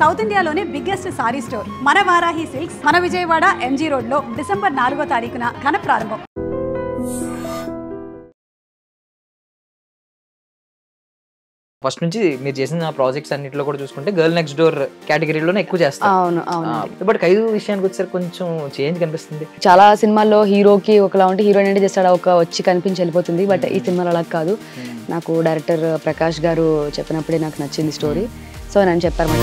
South ఇండియాలోనే biggest sorry store మన Varahi silks మన విజయవాడ ఎంజీ రోడ్ లో డిసెంబర్ 4వ తారీఖున ఘన ప్రారంభం. ఫస్ట్ నుంచి మీరు చేసిన ప్రాజెక్ట్స్ అన్నిటిలో కూడా చూసుకుంటే గర్ల్ నెక్స్ట్ డోర్ కేటగిరీలోనే ఎక్కువ చేస్తారు. అవును అవును. బట్ ఖైదు విషయానికి వచ్చేసరికి కొంచెం చేంజ్ కనిపిస్తుంది. చాలా సినిమాల్లో హీరోకి ఒకలా ఉంటే హీరోయిన్ అంటే జస్ట్ అలా వచ్చి కనిపించి వెళ్ళిపోతుంది. బట్ ఈ సినిమాలో అలా కాదు. నాకు డైరెక్టర్ ప్రకాష్ గారు చెప్పినప్పుడే నాకు నచ్చింది స్టోరీ. సో నేను చెప్పారు.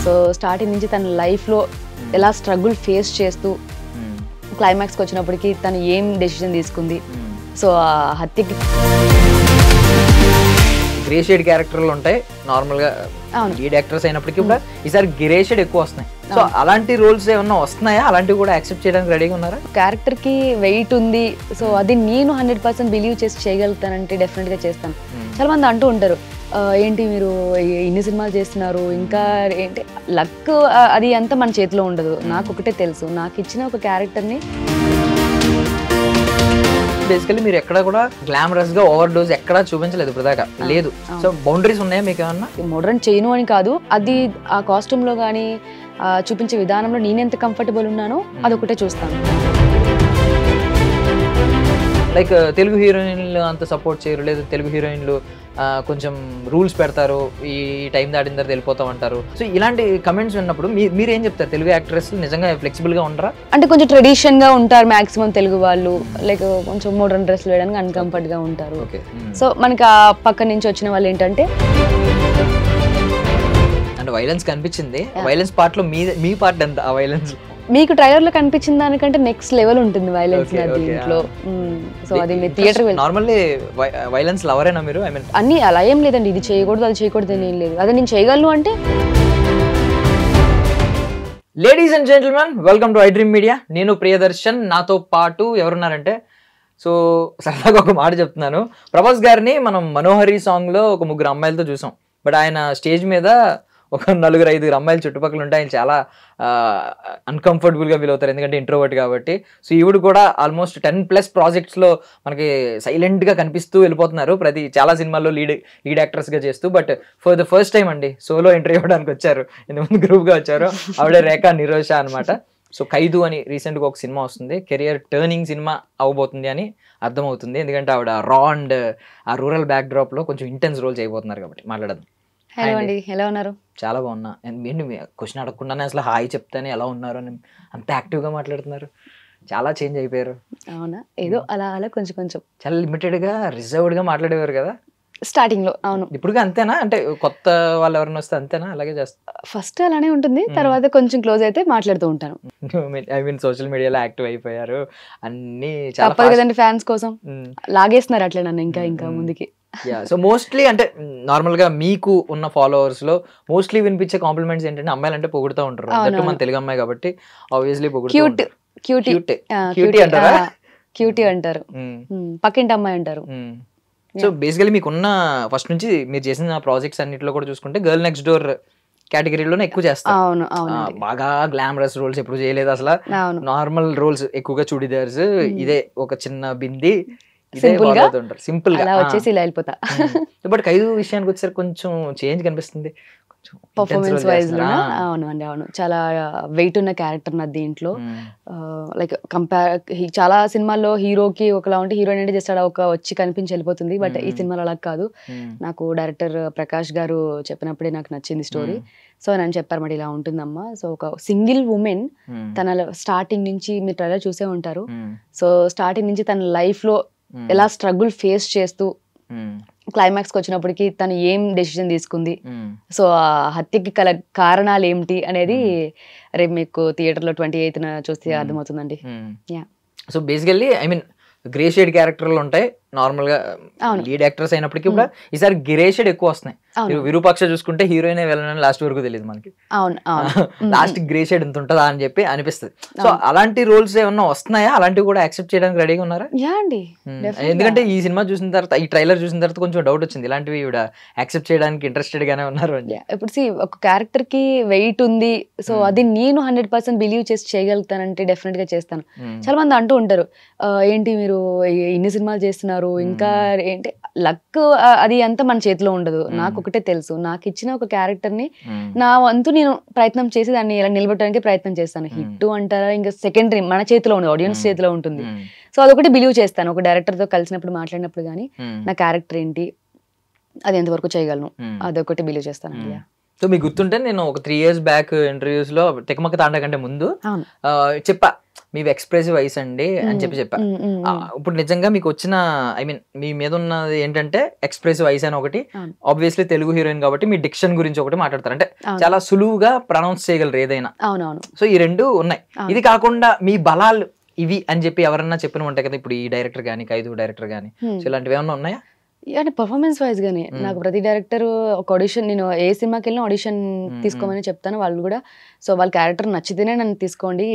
సో స్టార్టింగ్ నుంచి తన లైఫ్లో ఎలా స్ట్రగుల్ ఫేస్ చేస్తూ క్లైమాక్స్కి వచ్చినప్పటికీ తను ఏం డెసిషన్ తీసుకుంది. సో ఆ హత్యకి గ్రే షేడ్ క్యారెక్టర్లు ఉంటాయి నార్మల్గా లీడ్ యాక్టర్స్ అయినప్పటికీ కూడా ఈసారి గ్రే షేడ్ ఎక్కువ వస్తున్నాయి. సో అలాంటి రోల్స్ ఏమన్నా వస్తున్నాయా? అలాంటివి కూడా యాక్సెప్ట్ చేయడానికి రెడీగా ఉన్నారా? క్యారెక్టర్కి వెయిట్ ఉంది. సో అది నేను 100% బిలీవ్ చేసి చేయగలుగుతానంటే డెఫినెట్గా చేస్తాను. చాలా మంది అంటూ ఉంటారు ఏంటి మీరు ఇన్ని సినిమాలు చేస్తున్నారు ఇంకా ఏంటి లక్ అది అంతా మన చేతిలో ఉండదు. నాకు ఒకటే తెలుసు, నాకు ఇచ్చిన ఒక క్యారెక్టర్ని బేసికలీ మీరు ఎక్కడ కూడా గ్లామరస్ గా ఓవర్ డోస్ ఎక్కడ చూపించలేదు ఇప్పటిదాకా లేదు. సో బౌండరీస్ ఉన్నాయా మీకు ఏమన్నా? మోడర్న్ చేయను అని కాదు, అది ఆ కాస్ట్యూమ్ లో కానీ చూపించే విధానంలో నేను ఎంత కంఫర్టబుల్ ఉన్నానో అదొకటే చూస్తాను. లైక్ తెలుగు హీరోయిన్లు అంత సపోర్ట్ చేయరు, లేదు తెలుగు హీరోయిన్లు కొంచెం రూల్స్ పెడతారు, ఈ టైం దాటిన తర్వాత వెళ్ళిపోతాం అంటారు. సో ఇలాంటి కమెంట్స్ విన్నప్పుడు మీరు ఏం చెప్తారు? తెలుగు యాక్ట్రెస్ నిజంగా ఫ్లెక్సిబుల్ గా ఉండరా? అంటే కొంచెం ట్రెడిషన్ గా ఉంటారు మాక్సిమం తెలుగు వాళ్ళు, లైక్ కొంచెం మోడర్న్ డ్రెస్ వేయడానికి అన్కంఫర్ట్ గా ఉంటారు. సో మనకి ఆ పక్క నుంచి వచ్చిన వాళ్ళు ఏంటంటే అంటే వైలెన్స్ కనిపించింది. వైలెన్స్ పార్ట్ లో మీ పార్ట్ ఎంత? ఆ వైలెన్స్ మీకు ట్రైలర్ లో కనిపించిన దానికంటే నెక్స్ట్ లెవెల్ ఉంటుంది వైలెన్స్ దీంట్లో. సో అది మీ థియేటర్ నార్మల్లీ వైలెన్స్ లవరేనా మీరు? ఐ మీన్ అన్ని అలా ఏం లేదండి, ఇది చేయకూడదు అది చేయకూడదు అని ఏం లేదు. అదే నేను చేయగలను అంటే. Ladies and gentlemen, welcome to I Dream Media. నేను ప్రియదర్శన్, నాతో పాటు ఎవరున్నారంటే, సో సరదాగా ఒక మాట చెప్తున్నాను. ప్రభాస్ గారిని మనం మనోహరి సాంగ్ లో ఒక 3 అమ్మాయిలతో చూసాం. బట్ ఆయన స్టేజ్ మీద ఒక 4-5 అమ్మాయిలు చుట్టుపక్కల ఉంటే ఆయన చాలా అన్కంఫర్టబుల్గా ఫీల్ అవుతారు, ఎందుకంటే ఇంట్రోవర్ట్ కాబట్టి. సో ఈవిడ కూడా ఆల్మోస్ట్ 10+ ప్రాజెక్ట్స్లో మనకి సైలెంట్గా కనిపిస్తూ వెళ్ళిపోతున్నారు, చాలా సినిమాల్లో లీడ్ యాక్టర్స్గా చేస్తూ. But for the first time అండి సోలో ఎంట్రీ ఇవ్వడానికి వచ్చారు. ఇంతకుముందు గ్రూప్గా వచ్చారు. ఆవిడే రేఖా నిరోష అనమాట. సో ఖైదు అని రీసెంట్గా ఒక సినిమా వస్తుంది, కెరియర్ టర్నింగ్ సినిమా అవ్వబోతుంది అని అర్థమవుతుంది. ఎందుకంటే ఆవిడ రా అండ్ ఆ రూరల్ బ్యాక్డ్రాప్లో కొంచెం ఇంటెన్స్ రోల్ చేయబోతున్నారు కాబట్టి మాట్లాడదాం. హలో అండి, ఎలా ఉన్నారు? చాలా బాగున్నా. ఏంటి క్వశ్చన్ అడగకుండానే అసలు హాయ్ చెప్తానే ఎలా ఉన్నారు అని అంత యాక్టివ్గా మాట్లాడుతున్నారు. చాలా చేంజ్ అయిపోయారు. అవునా? ఏదో అలా అలా కొంచెం కొంచెం చాలా లిమిటెడ్గా రిజర్వ్డ్గా మాట్లాడేవారు కదా స్టార్టింగ్ లో. అవును. ఇప్పుడు అంతేనా? అంటే కొత్త వాళ్ళు ఎవరైనా వస్తే అంతేనా? అలాగే చేస్తా? ఫస్ట్ అలానే ఉంటుంది, తర్వాత కొంచెం క్లోజ్ అయితే మాట్లాడుతూ ఉంటాను. ఐ మీన్ సోషల్ మీడియాలో యాక్టివ్ అయిపోయారు అన్ని. తప్పదు కదండి, ఫ్యాన్స్ కోసం లాగేస్తున్నారు అట్లా నన్ను ఇంకా ముందుకి. సో మోస్ట్లీ అంటే నార్మల్గా మీకు ఉన్న ఫాలోవర్స్ లో మోస్ట్లీ వినిపించే కాంప్లిమెంట్స్ ఏంటంటే అమ్మాయిలు అంటే పొగుడుతూ ఉంటారు. అంటే మన తెలుగు అమ్మాయి కాబట్టి ఆబ్వియస్లీ క్యూట్ క్యూటీ అంటారా? క్యూటీ అంటారు, పక్కింటి అమ్మాయి అంటారు. సో బేసికలీ మీకున్న ఫస్ట్ నుంచి మీరు చేసిన ప్రాజెక్ట్స్ అన్నిటిలో కూడా చూసుకుంటే గర్ల్ నెక్స్ట్ డోర్ కేటగిరీలోనే ఎక్కువ చేస్తారు. అవును అవును. బాగా గ్లామరస్ రోల్స్ ఎప్పుడు చేయలేదు అసలు. నార్మల్ రోల్స్ ఎక్కువగా, చుడిదార్స్, ఇదే ఒక చిన్న బింది, సింపుల్ గా వచ్చేసి ఇలా వెళ్ళిపోతా. బట్ ఖైదు విషయానికి వచ్చేసరికి కొంచెం చేంజ్ కనిపిస్తుంది పర్ఫార్మెన్స్ వైజ్ లో. అవును అండి, అవును. చాలా వెయిట్ ఉన్న క్యారెక్టర్ నా దీంట్లో. లైక్ చాలా సినిమాల్లో హీరోకి ఒకలా ఉంటే హీరోయిన్ అంటే జస్ట్ అలా వచ్చి కనిపించి వెళ్ళిపోతుంది. బట్ ఈ సినిమాలో అలా కాదు. నాకు డైరెక్టర్ ప్రకాష్ గారు చెప్పినప్పుడే నాకు నచ్చింది స్టోరీ. సో నేను చెప్పారు మరి ఇలా ఉంటుందమ్మా. సో ఒక సింగిల్ ఉమెన్ తన స్టార్టింగ్ నుంచి, మీరు ట్రైలర్ చూసే ఉంటారు. సో స్టార్టింగ్ నుంచి తన లైఫ్ లో ఎలా స్ట్రగుల్ ఫేస్ చేస్తూ క్లైమాక్స్కి వచ్చినప్పటికీ తను ఏం డెసిషన్ తీసుకుంది. సో ఆ హత్యకి కారణాలు ఏమిటి అనేది రేపు మీకు థియేటర్లో 28న చూస్తే అర్థమవుతుందండి. So basically I mean grey shade క్యారెక్టర్లు ఉంటాయి నార్మల్గా లీడ్ యాక్టర్స్ అయినప్పటికీ కూడా ఈసారి గ్రే షేడ్ ఎక్కువ వస్తున్నాయి. విరూపాక్ష చూసుకుంటే హీరోయిన్ వెళ్ళనని లాస్ట్ వరకు తెలియదు మనకి. లాస్ట్ గ్రే షేడ్ ఎంత ఉంటుందా అని చెప్పి అనిపిస్తుంది. సో అలాంటి రోల్స్ ఏమన్నా వస్తున్నాయా? అలాంటివి కూడా యాక్సెప్ట్ చేయడానికి రెడీగా ఉన్నారా? ఎందుకంటే ఈ సినిమా చూసిన తర్వాత, ఈ ట్రైలర్ చూసిన తర్వాత కొంచెం డౌట్ వచ్చింది, ఇలాంటివి యాక్సెప్ట్ చేయడానికి ఇంట్రెస్టెడ్ గానే ఉన్నారు అని. ఇప్పుడు ఒక క్యారెక్టర్ కి వెయిట్ ఉంది. సో అది నేను 100% బిలీవ్ చేసి చేయగలుగుతానంటే డెఫినెట్ గా చేస్తాను. చాలా మంది అంటూ ఉంటారు ఏంటి మీరు ఇన్ని సినిమాలు చేస్తున్నారు ఉన్నారు, ఇంకా ఏంటి లక్ అది అంతా మన చేతిలో ఉండదు. నాకు ఒకటే తెలుసు, నాకు ఇచ్చిన ఒక క్యారెక్టర్ ని నా వంతు నేను ప్రయత్నం చేసి దాన్ని ఇలా నిలబెట్టడానికి ప్రయత్నం చేస్తాను. హిట్ అంటారా ఇంకా సెకండరీ, మన చేతిలో ఉంది, ఆడియన్స్ చేతిలో ఉంటుంది. సో అదొకటి బిలీవ్ చేస్తాను. ఒక డైరెక్టర్ తో కలిసినప్పుడు మాట్లాడినప్పుడు కానీ నా క్యారెక్టర్ ఏంటి, అది ఎంతవరకు చేయగలను, అదొకటి బిలీవ్ చేస్తాను. సో మీకు గుర్తుంటే నేను ఒక 3 years బ్యాక్ ఇంటర్వ్యూస్ లో తెకమక తాండ కంటే ముందు చెప్పా మీ ఎక్స్ప్రెసివ్ ఐస్ అండి అని చెప్పా. ఇప్పుడు నిజంగా మీకు వచ్చిన ఐ మీన్ మీ మీద ఉన్నది ఏంటంటే ఎక్స్ప్రెసివ్ ఐస్ అని ఒకటి, ఆబ్వియస్లీ తెలుగు హీరోయిన్ కాబట్టి మీ డిక్షన్ గురించి ఒకటి మాట్లాడతారు, అంటే చాలా సులువుగా ప్రొనౌన్స్ చేయగలరు ఏదైనా. సో ఈ రెండు ఉన్నాయి. ఇది కాకుండా మీ బలాలు ఇవి అని చెప్పి ఎవరన్నా చెప్పిన ఉంటాయి కదా, ఇప్పుడు ఈ డైరెక్టర్ గానీ ఖైదు డైరెక్టర్ గానీ, సో ఇలాంటివి ఏమన్నా ఉన్నాయా? అంటే పర్ఫార్మెన్స్ వైజ్ గానే నాకు ప్రతి డైరెక్టర్ ఒక ఆడిషన్, నేను ఏ సినిమాకి వెళ్ళినా ఆడిషన్ తీసుకోమని చెప్తాను. వాళ్ళు కూడా సో వాళ్ళ క్యారెక్టర్ నచ్చితేనే నన్ను తీసుకోండి,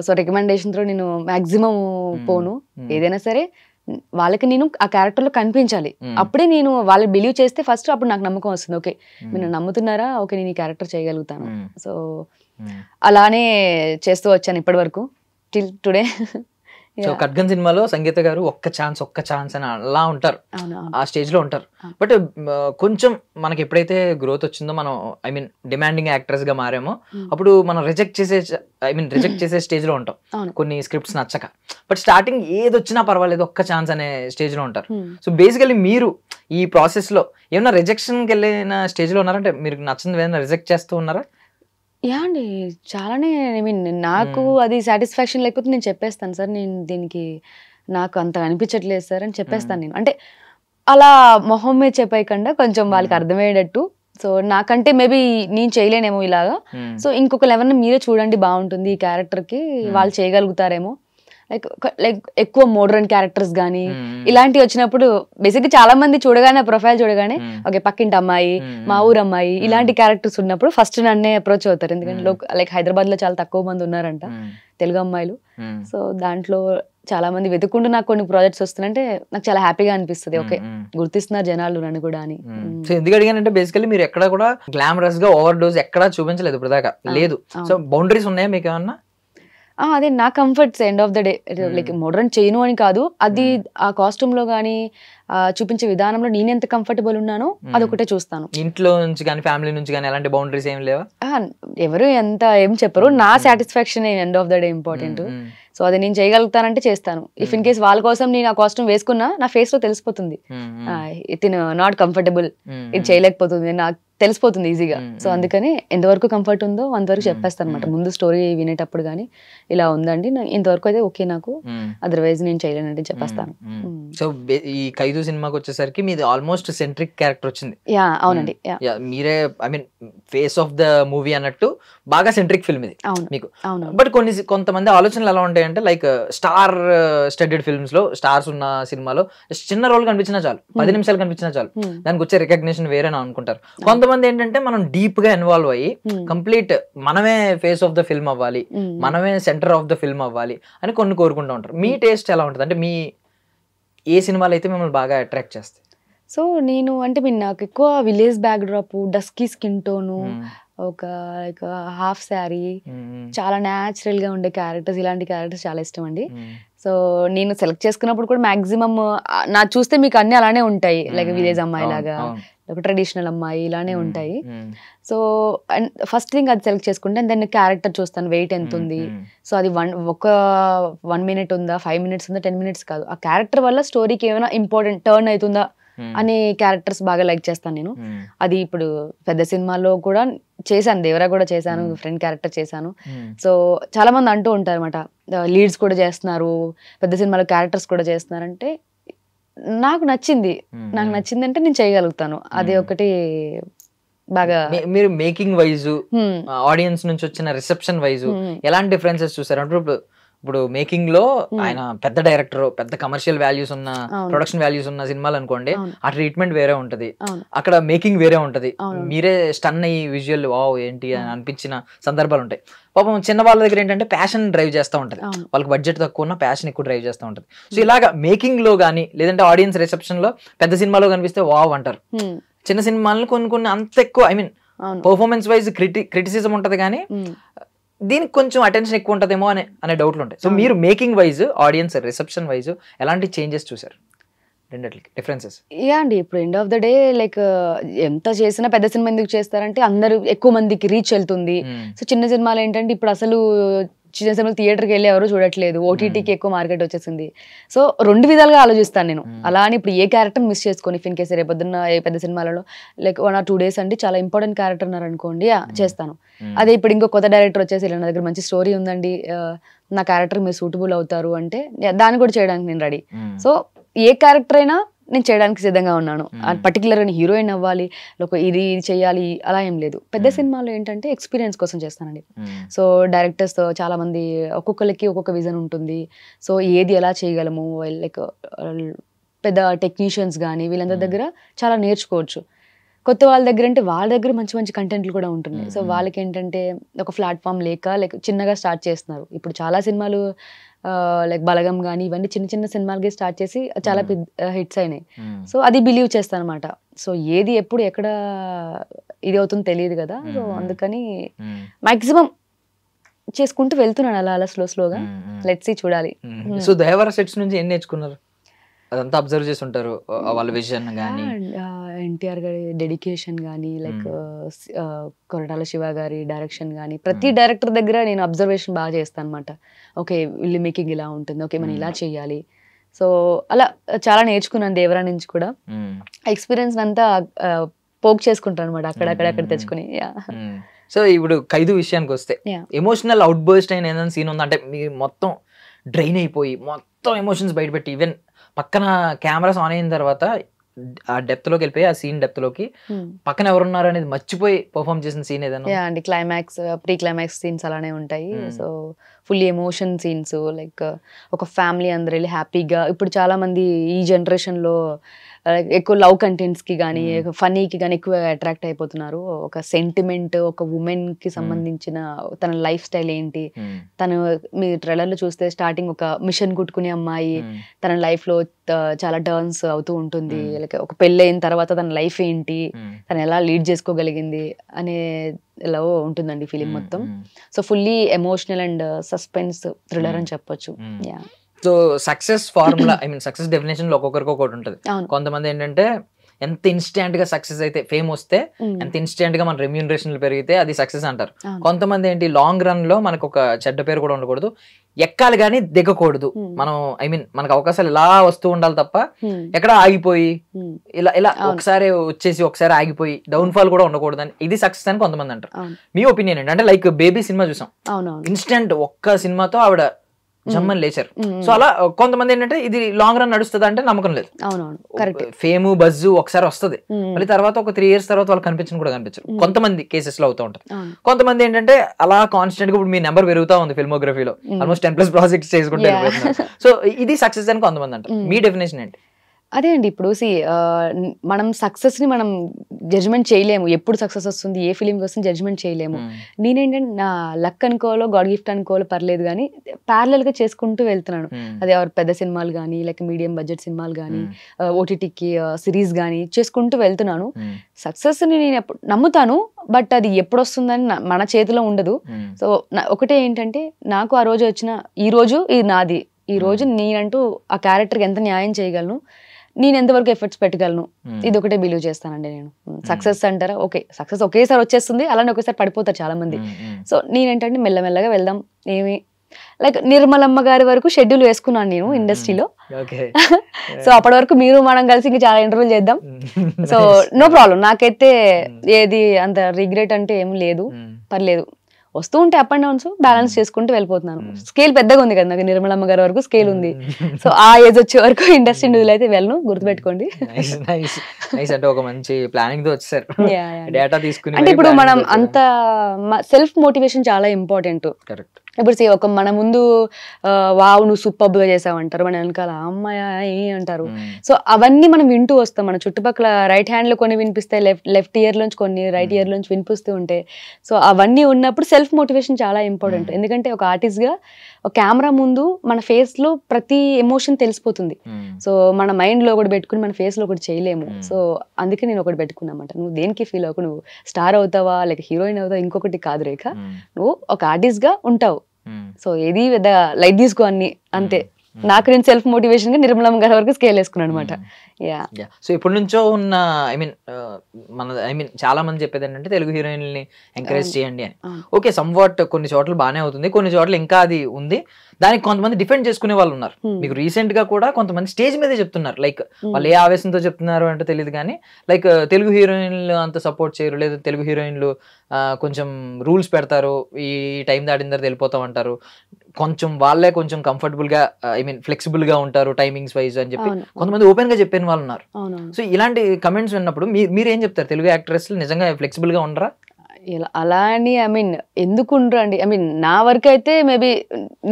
సో రికమెండేషన్ తో నేను మాక్సిమం పోను. ఏదైనా సరే వాళ్ళకి నేను ఆ క్యారెక్టర్ లో కనిపించాలి, అప్పుడే నేను వాళ్ళు బిలీవ్ చేస్తే ఫస్ట్ అప్పుడు నాకు నమ్మకం వస్తుంది. ఓకే మీరు నమ్ముతున్నారా, ఓకే నేను ఈ క్యారెక్టర్ చేయగలుగుతాను. సో అలానే చేస్తూ వచ్చాను ఇప్పటి వరకు టిల్ టుడే. సో ఖడ్గన్ సినిమాలో సంగీత గారు ఒక్క ఛాన్స్ అని అలా ఉంటారు, ఆ స్టేజ్ లో ఉంటారు. బట్ కొంచెం మనకి ఎప్పుడైతే గ్రోత్ వచ్చిందో, మనం ఐ మీన్ డిమాండింగ్ యాక్టర్స్ గా మారామో, అప్పుడు మనం రిజెక్ట్ చేసే స్టేజ్ లో ఉంటాం కొన్ని స్క్రిప్ట్స్ నచ్చక. బట్ స్టార్టింగ్ ఏది వచ్చినా పర్వాలేదు ఒక్క ఛాన్స్ అనే స్టేజ్ లో ఉంటారు. సో బేసికలీ మీరు ఈ ప్రాసెస్ లో ఏమన్నా రిజెక్షన్కి వెళ్ళిన స్టేజ్ లో ఉన్నారంటే మీరు నచ్చింది ఏదైనా రిజెక్ట్ చేస్తూ ఉన్నారా? యా అండి, చాలానే. ఐ మీన్ నాకు అది సాటిస్ఫాక్షన్ లేకపోతే నేను చెప్పేస్తాను, సార్ నేను దీనికి నాకు అంత అనిపించట్లేదు సార్ అని చెప్పేస్తాను నేను. అంటే అలా మొహం మీద చెప్పేయకుండా కొంచెం వాళ్ళకి అర్థమయ్యేటట్టు. సో నాకంటే మేబీ నేను చేయలేనేమో ఇలాగా, సో ఇంకొకరు ఎవరైనా మీరే చూడండి బాగుంటుంది ఈ క్యారెక్టర్కి, వాళ్ళు చేయగలుగుతారేమో. లైక్ ఎక్కువ మోడర్న్ క్యారెక్టర్స్ కానీ ఇలాంటివి వచ్చినప్పుడు బేసిక్గా చాలా మంది చూడగానే ప్రొఫైల్ చూడగానే ఓకే పక్కింటి అమ్మాయి, మా ఊరు అమ్మాయి, ఇలాంటి క్యారెక్టర్స్ ఉన్నప్పుడు ఫస్ట్ నన్నే అప్రోచ్ అవుతారు. ఎందుకంటే లైక్ హైదరాబాద్ లో చాలా తక్కువ మంది ఉన్నారంట తెలుగు అమ్మాయిలు. సో దాంట్లో చాలా మంది వెతుక్కుంటూ నాకు కొన్ని ప్రాజెక్ట్స్ వస్తున్నాయంటే నాకు చాలా హ్యాపీగా అనిపిస్తుంది. ఓకే గుర్తిస్తున్నారు జనాలు నన్ను కూడా అని. సో ఎందుకు అడిగానంటే బేసికలీ మీరు ఎక్కడ కూడా గ్లామరస్ గా ఓవర్ డోస్ ఎక్కడా చూపించలేదు ఇప్పుడు దాకా, లేదు. సో బౌండరీస్ ఉన్నాయా మీకు ఏమన్నా? అదే నా comforts end of the day. Like modern చేయను అని కాదు, అది ఆ కాస్ట్యూమ్ లో కానీ చూపించే విధానంలో నేను ఎంత కంఫర్టబుల్ ఉన్నానో అదొకటే చూస్తాను. ఇంట్లో నుంచి కానీ ఫ్యామిలీ నుంచి కానీ ఎలాంటి బౌండరీస్ ఏం లేవా? ఎవరు ఎంత ఏం చెప్పరు, నా satisfaction end of the day important. So అది నేను చేయగలుగుతానంటే చేస్తాను. ఇఫ్ ఇన్ కేస్ వాళ్ళ కోసం నేను ఆ కాస్ట్యూమ్ వేసుకున్నా నా ఫేస్ లో తెలిసిపోతుంది, ఇది నాట్ కంఫర్టబుల్, ఇది చేయలేకపోతుంది, నాకు తెలిసిపోతుంది ఈజీగా. సో అందుకని ఎంతవరకు కంఫర్ట్ ఉందో అంతవరకు చెప్పేస్తాను అనమాట ముందు స్టోరీ వినేటప్పుడు. కానీ ఇలా ఉందండి ఇంతవరకు అయితే ఓకే నాకు, అదర్వైజ్ నేను చేయలేనంటే చెప్పేస్తాను. సో ఈ ఖైదు సినిమాకి వచ్చేసరికి మీది ఆల్మోస్ట్ సెంట్రిక్ క్యారెక్టర్ వచ్చింది. యా అవునండి, మీరే I mean face of the movie అన్నట్టు బాగా సెంట్రిక్ ఫిల్మ్ ఇది మీకు. బట్ కొంతమంది ఆలోచనలు ఎలా ఉంటాయంటే లైక్ స్టార్ స్టడెడ్ ఫిల్మ్స్ లో స్టార్స్ ఉన్న సినిమాలో చిన్న రోల్ కనిపించినా చాలు, 10 నిమిషాలు కనిపించినా చాలు, దానికి వచ్చే రికగ్నిషన్ వేరే అనుకుంటారు. కొంతమంది ఏంటంటే మనం డీప్ గా ఇన్వాల్వ్ అయ్యి కంప్లీట్ మనమే ఫేస్ ఆఫ్ ద ఫిల్మ్ అవ్వాలి, మనమే సెంటర్ ఆఫ్ ద ఫిల్మ్ అవ్వాలి అని కొన్ని కోరుకుంటూ ఉంటారు. మీ టేస్ట్ ఎలా ఉంటుంది? అంటే మీ ఏ సినిమాలు అయితే మిమ్మల్ని బాగా అట్రాక్ట్ చేస్తాయి? సో నేను అంటే నాకు ఎక్కువ village back drop, dusky skin tone, ఒక లైక్ హాఫ్ శారీ, చాలా న్యాచురల్ గా ఉండే క్యారెక్టర్స్, ఇలాంటి క్యారెక్టర్స్ చాలా ఇష్టం అండి. సో నేను సెలెక్ట్ చేసుకున్నప్పుడు కూడా మాక్సిమం నా చూస్తే మీకు అన్ని అలానే ఉంటాయి, లైక్ విలేజ్ అమ్మాయి లాగా, ఒక ట్రెడిషనల్ అమ్మాయి ఇలానే ఉంటాయి. సో అండ్ ఫస్ట్ థింగ్ అది సెలెక్ట్ చేసుకుంటే దాన్ని క్యారెక్టర్ చూస్తాను, వెయిట్ ఎంత ఉంది, సో అది 1 minute ఉందా, 5 minutes ఉందా, 10 minutes కాదు, ఆ క్యారెక్టర్ వల్ల స్టోరీకి ఏమైనా ఇంపార్టెంట్ టర్న్ అవుతుందా అనే క్యారెక్టర్స్ బాగా లైక్ చేస్తాను నేను. అది ఇప్పుడు పెద్ద సినిమాల్లో కూడా చేశాను, దేవరా కూడా చేశాను, ఫ్రెండ్ క్యారెక్టర్ చేశాను. సో చాలా మంది అంటూ ఉంటారు అనమాట, లీడ్స్ కూడా చేస్తున్నారు, పెద్ద సినిమాలో క్యారెక్టర్స్ కూడా చేస్తున్నారు అంటే నాకు నచ్చింది అంటే నేను చేయగలుగుతాను. అది ఒకటి బాగా. మీరు మేకింగ్ వైజ్, ఆడియన్స్ నుంచి వచ్చిన రిసెప్షన్ వైజ్ ఎలాంటి డిఫరెన్సెస్ చూసారు? అంటే ఇప్పుడు మేకింగ్ లో ఆయన పెద్ద డైరెక్టర్, పెద్ద కమర్షియల్ వాల్యూస్ ఉన్న, ప్రొడక్షన్ వాల్యూస్ ఉన్న సినిమాలు అనుకోండి, ఆ ట్రీట్మెంట్ వేరే ఉంటది, అక్కడ మేకింగ్ వేరే ఉంటది, మీరే స్టన్ అయ్యి విజువల్ వావ్ ఏంటి అని అనిపించిన సందర్భాలు ఉంటాయి. పాపం చిన్న వాళ్ళ దగ్గర ఏంటంటే ప్యాషన్ డ్రైవ్ చేస్తూ ఉంటది, వాళ్ళకి బడ్జెట్ తక్కువ ఉన్న ప్యాషన్ ఎక్కువ డ్రైవ్ చేస్తూ ఉంటది. సో ఇలాగా మేకింగ్ లో గానీ లేదంటే ఆడియన్స్ రిసెప్షన్ లో పెద్ద సినిమాలో కనిపిస్తే వావ్ అంటారు, చిన్న సినిమాలను కొన్ని అంత ఎక్కువ I mean performance wise criticism ఉంటది కానీ దీనికి కొంచెం అటెన్షన్ ఎక్కువ ఉంటదేమో అనే డౌట్లు ఉంటాయి. సో మీరు making wise, audience reception wise ఎలాంటి చేంజెస్ చూసారు? రెండిట్లకి డిఫరెన్సెస్? యా అండి, ఇప్పుడు end of the day like ఎంత చేసినా పెద్ద సినిమా ఎందుకు చేస్తారంటే అందరూ ఎక్కువ మందికి రీచ్ వెళ్తుంది. సో చిన్న సినిమాలు ఏంటంటే ఇప్పుడు అసలు చిన్న సినిమాలు థియేటర్కి వెళ్ళి ఎవరు చూడట్లేదు, ఓటీటీకి ఎక్కువ మార్కెట్ వచ్చేసింది. సో 2 విధాలుగా ఆలోచిస్తాను నేను. అలా అని ఇప్పుడు ఏ క్యారెక్టర్ మిస్ చేసుకొని ఇన్ కేసు రేపొద్దున్న ఏ పెద్ద సినిమాలలో లైక్ 1 or 2 days అంటే చాలా ఇంపార్టెంట్ క్యారెక్టర్ ఉన్నారు అనుకోండి, చేస్తాను. అదే ఇప్పుడు ఇంకో కొత్త డైరెక్టర్ వచ్చేసి ఇలా నా దగ్గర మంచి స్టోరీ ఉందండి, నా క్యారెక్టర్ మీరు సూటబుల్ అవుతారు అంటే దాన్ని కూడా చేయడానికి నేను రెడీ. సో ఏ క్యారెక్టర్ అయినా నేను చేయడానికి సిద్ధంగా ఉన్నాను. పర్టికులర్ గా హీరోయిన్ అవ్వాలి, ఇది చేయాలి అలా ఏం లేదు. పెద్ద సినిమాలో ఏంటంటే ఎక్స్పీరియన్స్ కోసం చేస్తానండి. సో డైరెక్టర్స్ చాలా మంది ఒక్కొక్కరికి ఒక్కొక్క విజన్ ఉంటుంది. సో ఏది ఎలా చేయగలము, లైక్ పెద్ద టెక్నీషియన్స్ కానీ వీళ్ళందరి దగ్గర చాలా నేర్చుకోవచ్చు. కొత్త వాళ్ళ దగ్గర అంటే వాళ్ళ దగ్గర మంచి మంచి కంటెంట్లు కూడా ఉంటున్నాయి. సో వాళ్ళకి ఏంటంటే ఒక ప్లాట్ఫామ్ లైక్ చిన్నగా స్టార్ట్ చేస్తున్నారు. ఇప్పుడు చాలా సినిమాలు లైక్ బలగం కానీ ఇవన్నీ చిన్న చిన్న సినిమాలకి స్టార్ట్ చేసి చాలా హిట్స్ అయినాయి. సో అది బిలీవ్ చేస్తాను అనమాట. సో ఏది ఎప్పుడు ఎక్కడ ఇది అవుతుందో తెలియదు కదా. సో అందుకని మాక్సిమం చేసుకుంటూ వెళ్తున్నాను అలా అలా స్లోగా. లెట్స్ సీ, చూడాలి. సో దేవర సెట్స్ నుంచి ఏం నేర్చుకున్నారు? అదంతా అబ్జర్వ్ చేసి ఉంటారు, వాళ్ళ విజన్ కానీ ఎన్టీఆర్ గారి డెడికేషన్ కానీ లైక్ కొరటాల శివ గారి డైరెక్షన్ కానీ ప్రతి డైరెక్టర్ దగ్గర నేను అబ్జర్వేషన్ బాగా చేస్తాను అనమాట. ఓకే వీళ్ళు మేకింగ్ ఇలా ఉంటుంది, ఓకే మనం ఇలా చేయాలి. సో అలా చాలా నేర్చుకున్నాను దేవరా నుంచి కూడా. ఎక్స్పీరియన్స్ అంతా పోక్ చేసుకుంటాను అనమాట అక్కడ తెచ్చుకుని. సో ఇప్పుడు ఖైదు విషయానికి వస్తే ఎమోషనల్ అవుట్ బర్స్ట్ అయిన ఏదైనా సీన్ ఉందా? అంటే మీరు మొత్తం డ్రైన్ అయిపోయి మొత్తం ఎమోషన్స్ బయటపెట్టి ఈవెన్ పక్కన కెమెరాస్ ఆన్ అయిన తర్వాత ఆ డెప్త్ లోకి వెళ్ళిపోయి ఆ సీన్ డెప్త్ లోకి పక్కన ఎవరున్నారు అనేది మర్చిపోయి పర్ఫార్మ్ చేసిన సీన్ ఏదైనా? అండి, క్లైమాక్స్ ప్రీ క్లైమాక్స్ సీన్స్ అలానే ఉంటాయి. So full emotion scenes, like ఒక ఫ్యామిలీ అందరు వెళ్ళి హ్యాపీగా. ఇప్పుడు చాలా మంది ఈ జనరేషన్ లో ఎక్కువ లవ్ కంటెంట్స్ కి కానీ ఫనీకి కానీ ఎక్కువ అట్రాక్ట్ అయిపోతున్నారు. ఒక సెంటిమెంట్, ఒక ఉమెన్ కి సంబంధించిన తన లైఫ్ స్టైల్ ఏంటి, తను మీ ట్రైలర్ లో చూస్తే స్టార్టింగ్ ఒక మిషన్ కుట్టుకునే అమ్మాయి తన లైఫ్ లో చాలా టర్న్స్ అవుతూ ఉంటుంది. లైక్ ఒక పెళ్ళి అయిన తర్వాత తన లైఫ్ ఏంటి, తను ఎలా లీడ్ చేసుకోగలిగింది అనే ఎలా ఉంటుందండి ఫిలిం మొత్తం. So fully emotional and suspense thriller అని చెప్పొచ్చు. Yeah. So success formula, I mean success definition లో ఒక్కొక్కరికి ఒకటి ఉంటుంది. కొంతమంది ఏంటంటే ఎంత ఇన్స్టెంట్ గా సక్సెస్ అయితే, ఫేమ్ వస్తే ఎంత ఇన్స్టెంట్ గా మన రెమ్యూనరేషన్లు పెరిగితే అది సక్సెస్ అంటారు. కొంతమంది ఏంటి లాంగ్ రన్ లో మనకు ఒక చెడ్డ పేరు కూడా ఉండకూడదు, ఎక్కాలి కానీ దిగకూడదు. మనం ఐ మీన్ మనకు అవకాశాలు ఇలా వస్తూ ఉండాలి తప్ప ఎక్కడ ఆగిపోయి ఇలా ఒకసారి వచ్చేసి ఒకసారి ఆగిపోయి డౌన్ ఫాల్ కూడా ఉండకూడదు అని, ఇది సక్సెస్ అని కొంతమంది అంటారు. మీ ఒపీనియన్ ఏంటి? అంటే లైక్ బేబీ సినిమా చూసాం, ఇన్స్టెంట్ ఒక్క సినిమాతో ఆవిడ జమ్మని లేచారు. సో అలా కొంతమంది ఏంటంటే ఇది లాంగ్ రన్ నడుస్తుంది అంటే నమ్మకం లేదు. ఫేమ్ బజ్ ఒకసారి వస్తుంది, మళ్ళీ తర్వాత ఒక 3 years తర్వాత వాళ్ళు కనిపించను కూడా కనిపించరు. కొంతమంది కేసెస్ లో అవుతూ ఉంటారు. కొంతమంది ఏంటంటే అలా కాన్స్టెంట్ గా ఇప్పుడు మీ నెంబర్ పెరుగుతా ఉంది ఫిల్మోగ్రఫీలో, ఆల్మోస్ట్ 10+ ప్రాజెక్ట్స్ చేసుకుంటే. సో ఇది సక్సెస్ అని కొంతమంది అంటారు. మీ డెఫినేషన్ ఏంటి? అదే అండి, ఇప్పుడు మనం సక్సెస్ ని మనం జడ్జ్మెంట్ చేయలేము. ఎప్పుడు సక్సెస్ వస్తుంది, ఏ ఫిలింకి వస్తుంది జడ్జ్మెంట్ చేయలేము. నేనేంటంటే నా లక్ అనుకోవాలో గాడ్ గిఫ్ట్ అనుకోవాలో పర్లేదు కానీ ప్యారలల్ గా చేసుకుంటూ వెళ్తున్నాను. అదే పెద్ద సినిమాలు కానీ లైక్ మీడియం బడ్జెట్ సినిమాలు కానీ ఓటీటీకి సిరీస్ కానీ చేసుకుంటూ వెళ్తున్నాను. సక్సెస్ ని నేను ఎప్పుడు నమ్ముతాను, బట్ అది ఎప్పుడు వస్తుందని మన చేతిలో ఉండదు. సో ఒకటే ఏంటంటే నాకు ఆ రోజు వచ్చిన ఈ రోజు ఇది నాది, ఈ రోజు నేనంటూ ఆ క్యారెక్టర్కి ఎంత న్యాయం చేయగలను, నేను ఎంతవరకు ఎఫర్ట్స్ పెట్టగలను, ఇది ఒకటే బిలీవ్ చేస్తానండి నేను. సక్సెస్ అంటారా, ఓకే సక్సెస్ ఒకేసారి వచ్చేస్తుంది, అలానే ఒకేసారి పడిపోతారు చాలా మంది. సో నేనేంటంటే మెల్లమెల్లగా వెళ్దాం. ఏమి లైక్ నిర్మలమ్మ గారి వరకు షెడ్యూల్ వేసుకున్నాను నేను ఇండస్ట్రీలో. సో అప్పటి వరకు మీరు మనం కలిసి ఇంకా చాలా ఇంటర్వ్యూలు చేద్దాం. సో నో ప్రాబ్లం, నాకైతే ఏది అంత రిగ్రెట్ అంటే ఏం లేదు, పర్లేదు. వస్తూ ఉంటే అప్ అండ్ డౌన్స్ బ్యాలెన్స్ చేసుకుంటూ వెళ్ళిపోతున్నాను. స్కేల్ పెద్దగా ఉంది కదా నాకు, నిర్మలమ్మ గారి వరకు స్కేల్ ఉంది. సో ఆ ఏజ్ వచ్చే వరకు ఇండస్ట్రీ నిధులు అయితే వెళ్ళను, గుర్తుపెట్టుకోండి. అంటే ఒక మంచి ప్లానింగ్ తో వచ్చారు, డేటా తీసుకుని. అంటే ఇప్పుడు మనం అంత సెల్ఫ్ మోటివేషన్ చాలా ఇంపార్టెంట్. ఇప్పుడు మన ముందు వావ్ నువ్వు సూపర్ గా చేసావంటారు, మన వెనకాల అమ్మాయ అంటారు. సో అవన్నీ మనం వింటూ వస్తాం. మన చుట్టుపక్కల రైట్ హ్యాండ్ లో కొన్ని వినిపిస్తాయి, లెఫ్ట్ ఇయర్ లోంచి కొన్ని, రైట్ ఇయర్ లోంచి వినిపిస్తూ ఉంటాయి. సో అవన్నీ ఉన్నప్పుడు సెల్ఫ్ మోటివేషన్ చాలా ఇంపార్టెంట్. ఎందుకంటే ఒక ఆర్టిస్ట్ గా ఒక కెమెరా ముందు మన ఫేస్ లో ప్రతి ఎమోషన్ తెలిసిపోతుంది. సో మన మైండ్ లో ఒకటి పెట్టుకుని మన ఫేస్ లో ఒకటి చేయలేము. సో అందుకే నేను ఒకటి పెట్టుకున్నామాట, నువ్వు దేనికి ఫీల్ అవ్వకు, నువ్వు స్టార్ అవుతావా లేక హీరోయిన్ అవుతావా ఇంకొకటి కాదు రేఖ, నువ్వు ఒక ఆర్టిస్ట్ గా ఉంటావు. సో ఏది పెద్ద లైట్ తీసుకో అన్ని, అంతే. నాకు నేను సెల్ఫ్ మోటివేషన్ గా నిర్మలమ్మ గారి వరకు స్కేల్ వేసుకున్నాను అనమాట. సో ఇప్పటి నుంచో ఉన్న చాలా మంది చెప్పేది ఏంటంటే తెలుగు హీరోయిన్లని ఎంకరేజ్ చేయండి అని. ఓకే, సమ్ వాట్ కొన్ని చోట్ల బాగానే అవుతుంది, కొన్ని చోట్ల ఇంకా అది ఉంది. దానికి కొంతమంది డిఫెండ్ చేసుకునే వాళ్ళు ఉన్నారు. మీకు రీసెంట్ గా కూడా కొంతమంది స్టేజ్ మీదే చెప్తున్నారు, లైక్ వాళ్ళు ఏ ఆవేశంతో చెప్తున్నారు అంటే తెలియదు కానీ, లైక్ తెలుగు హీరోయిన్లు అంత సపోర్ట్ చేయరు, లేదా తెలుగు హీరోయిన్లు కొంచెం రూల్స్ పెడతారు, ఈ టైం దాటిన తర్వాత వెళ్ళిపోతాం అంటారు, కొంచెం వాళ్ళే కొంచెం కంఫర్టబుల్ గా ఫ్లెక్సిబుల్ గా ఉంటారు టైమింగ్స్ వైజ్ అని చెప్పి కొంతమంది ఓపెన్ గా చెప్పిన వాళ్ళు ఉన్నారు. సో ఇలాంటి కమెంట్స్ విన్నప్పుడు మీరు ఏం చెప్తారు? తెలుగు యాక్ట్రెస్ నిజంగా ఫ్లెక్సిబుల్ గా ఉండరా? అలా అని ఎందుకు ఉండరు అండి. నా వరకు అయితే మేబీ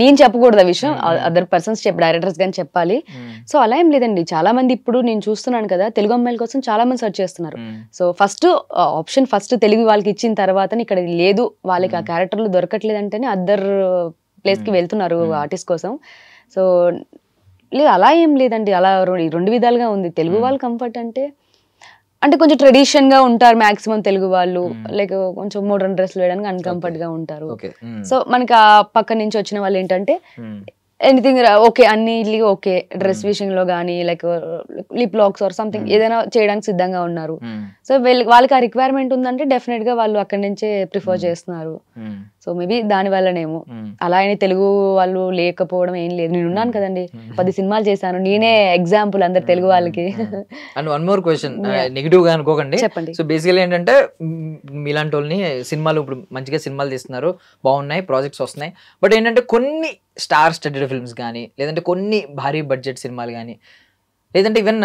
నేను చెప్పకూడదు ఆ విషయం, అదర్ పర్సన్స్ డైరెక్టర్స్ కానీ చెప్పాలి. సో అలా ఏం లేదండి. చాలా మంది ఇప్పుడు నేను చూస్తున్నాను కదా, తెలుగు అమ్మాయిల కోసం చాలా మంది సెర్చ్ చేస్తున్నారు. సో ఆప్షన్ ఫస్ట్ తెలుగు వాళ్ళకి ఇచ్చిన తర్వాత ఇక్కడ లేదు, వాళ్ళకి ఆ క్యారెక్టర్లు దొరకట్లేదు అంటేనే అదర్ ప్లేస్ కి వెళ్తున్నారు ఆర్టిస్ట్ కోసం. సో లేదు, అలా ఏం లేదండి. అలా రెండు విధాలుగా ఉంది. తెలుగు వాళ్ళు కంఫర్ట్ అంటే కొంచెం ట్రెడిషన్ గా ఉంటారు మాక్సిమం తెలుగు వాళ్ళు, లైక్ కొంచెం మోడర్న్ డ్రెస్ వేయడానికి అన్కంఫర్ట్ గా ఉంటారు. సో మనకి ఆ పక్క నుంచి వచ్చిన వాళ్ళు ఏంటంటే ఎనీథింగ్ ఓకే, అన్ని ఓకే, డ్రెస్ విషయంలో కానీ like lip lakhs or something ఏదైనా చేయడానికి సిద్ధంగా ఉన్నారు. సో వాళ్ళకి ఆ రిక్వైర్మెంట్ ఉందంటే డెఫినెట్ గా వాళ్ళు అక్కడి నుంచే ప్రిఫర్ చేస్తున్నారు. సో మేబీ దాని వల్లనేమో. అలా అని తెలుగు వాళ్ళు లేకపోవడం ఏం లేదు. నేను ఉన్నాను కదండి, 10 సినిమాలు చేశాను, నేనే ఎగ్జాంపుల్ అందరు తెలుగు వాళ్ళకి. And one more question, negative గా అనుకోకండి. చెప్పండి. సో బేసికలీ ఏంటంటే మీలాంటి వాళ్ళని సినిమాలు ఇప్పుడు మంచిగా సినిమాలు తీస్తున్నారు, బాగున్నాయి, ప్రాజెక్ట్స్ వస్తున్నాయి. బట్ ఏంటంటే కొన్ని స్టార్ స్టడెడ్ ఫిల్మ్స్ కానీ, లేదంటే కొన్ని భారీ బడ్జెట్ సినిమాలు కానీ, లేదంటే ఈవెన్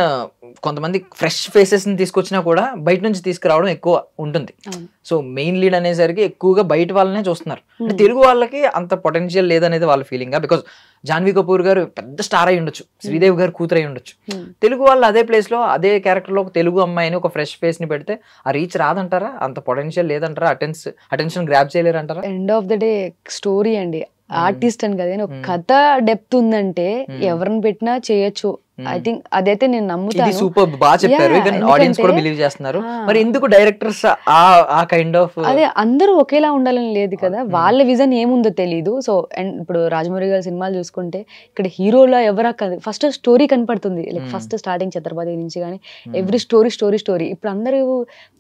కొంతమంది ఫ్రెష్ ఫేసెస్ ని తీసుకొచ్చినా కూడా బయట నుంచి తీసుకురావడం ఎక్కువ ఉంటుంది. సో మెయిన్ లీడ్ అనేసరికి ఎక్కువగా బయట వాళ్ళనే చూస్తున్నారు. అంటే తెలుగు వాళ్ళకి అంత పొటెన్షియల్ లేదనేది వాళ్ళ ఫీలింగ్. బికాస్ జాన్వీ కపూర్ గారు పెద్ద స్టార్ అయి ఉండొచ్చు, శ్రీదేవి గారు కూతురు అయి ఉండొచ్చు. తెలుగు వాళ్ళు అదే ప్లేస్ లో అదే క్యారెక్టర్ లో ఒక తెలుగు అమ్మాయిని ఒక ఫ్రెష్ ఫేస్ ని పెడితే ఆ రీచ్ రాదంటారా? అంత పొటెన్షియల్ లేదంటారా? అటెన్షన్ గ్రాప్ చేయలేరు అంటారా? End of the day story అండి, ఆర్టిస్ట్ అని కదా, ఒక కథ డెప్త్ ఉందంటే ఎవరిని పెట్టినా చేయొచ్చు. ఐ థింక్ అదైతే నేను నమ్ముతాను. సూపర్, బాగా చెప్పారు. ఈవెన్ ఆడియన్స్ కూడా బిలీవ్ చేస్తున్నారు. మరి ఎందుకు డైరెక్టర్స్ ఆ కైండ్ ఆఫ్ అదే అందరూ ఒకేలా ఉండాలని లేదు కదా, వాళ్ళ విజన్ ఏముందో తెలియదు. సో అండ్ ఇప్పుడు రాజమౌళి గారి సినిమాలు చూసుకుంటే ఇక్కడ హీరోలో ఎవరా ఫస్ట్ స్టోరీ కనపడుతుంది. లైక్ ఫస్ట్ స్టార్టింగ్ ఛత్రపతి నుంచి కానీ ఎవ్రీ స్టోరీ. ఇప్పుడు అందరూ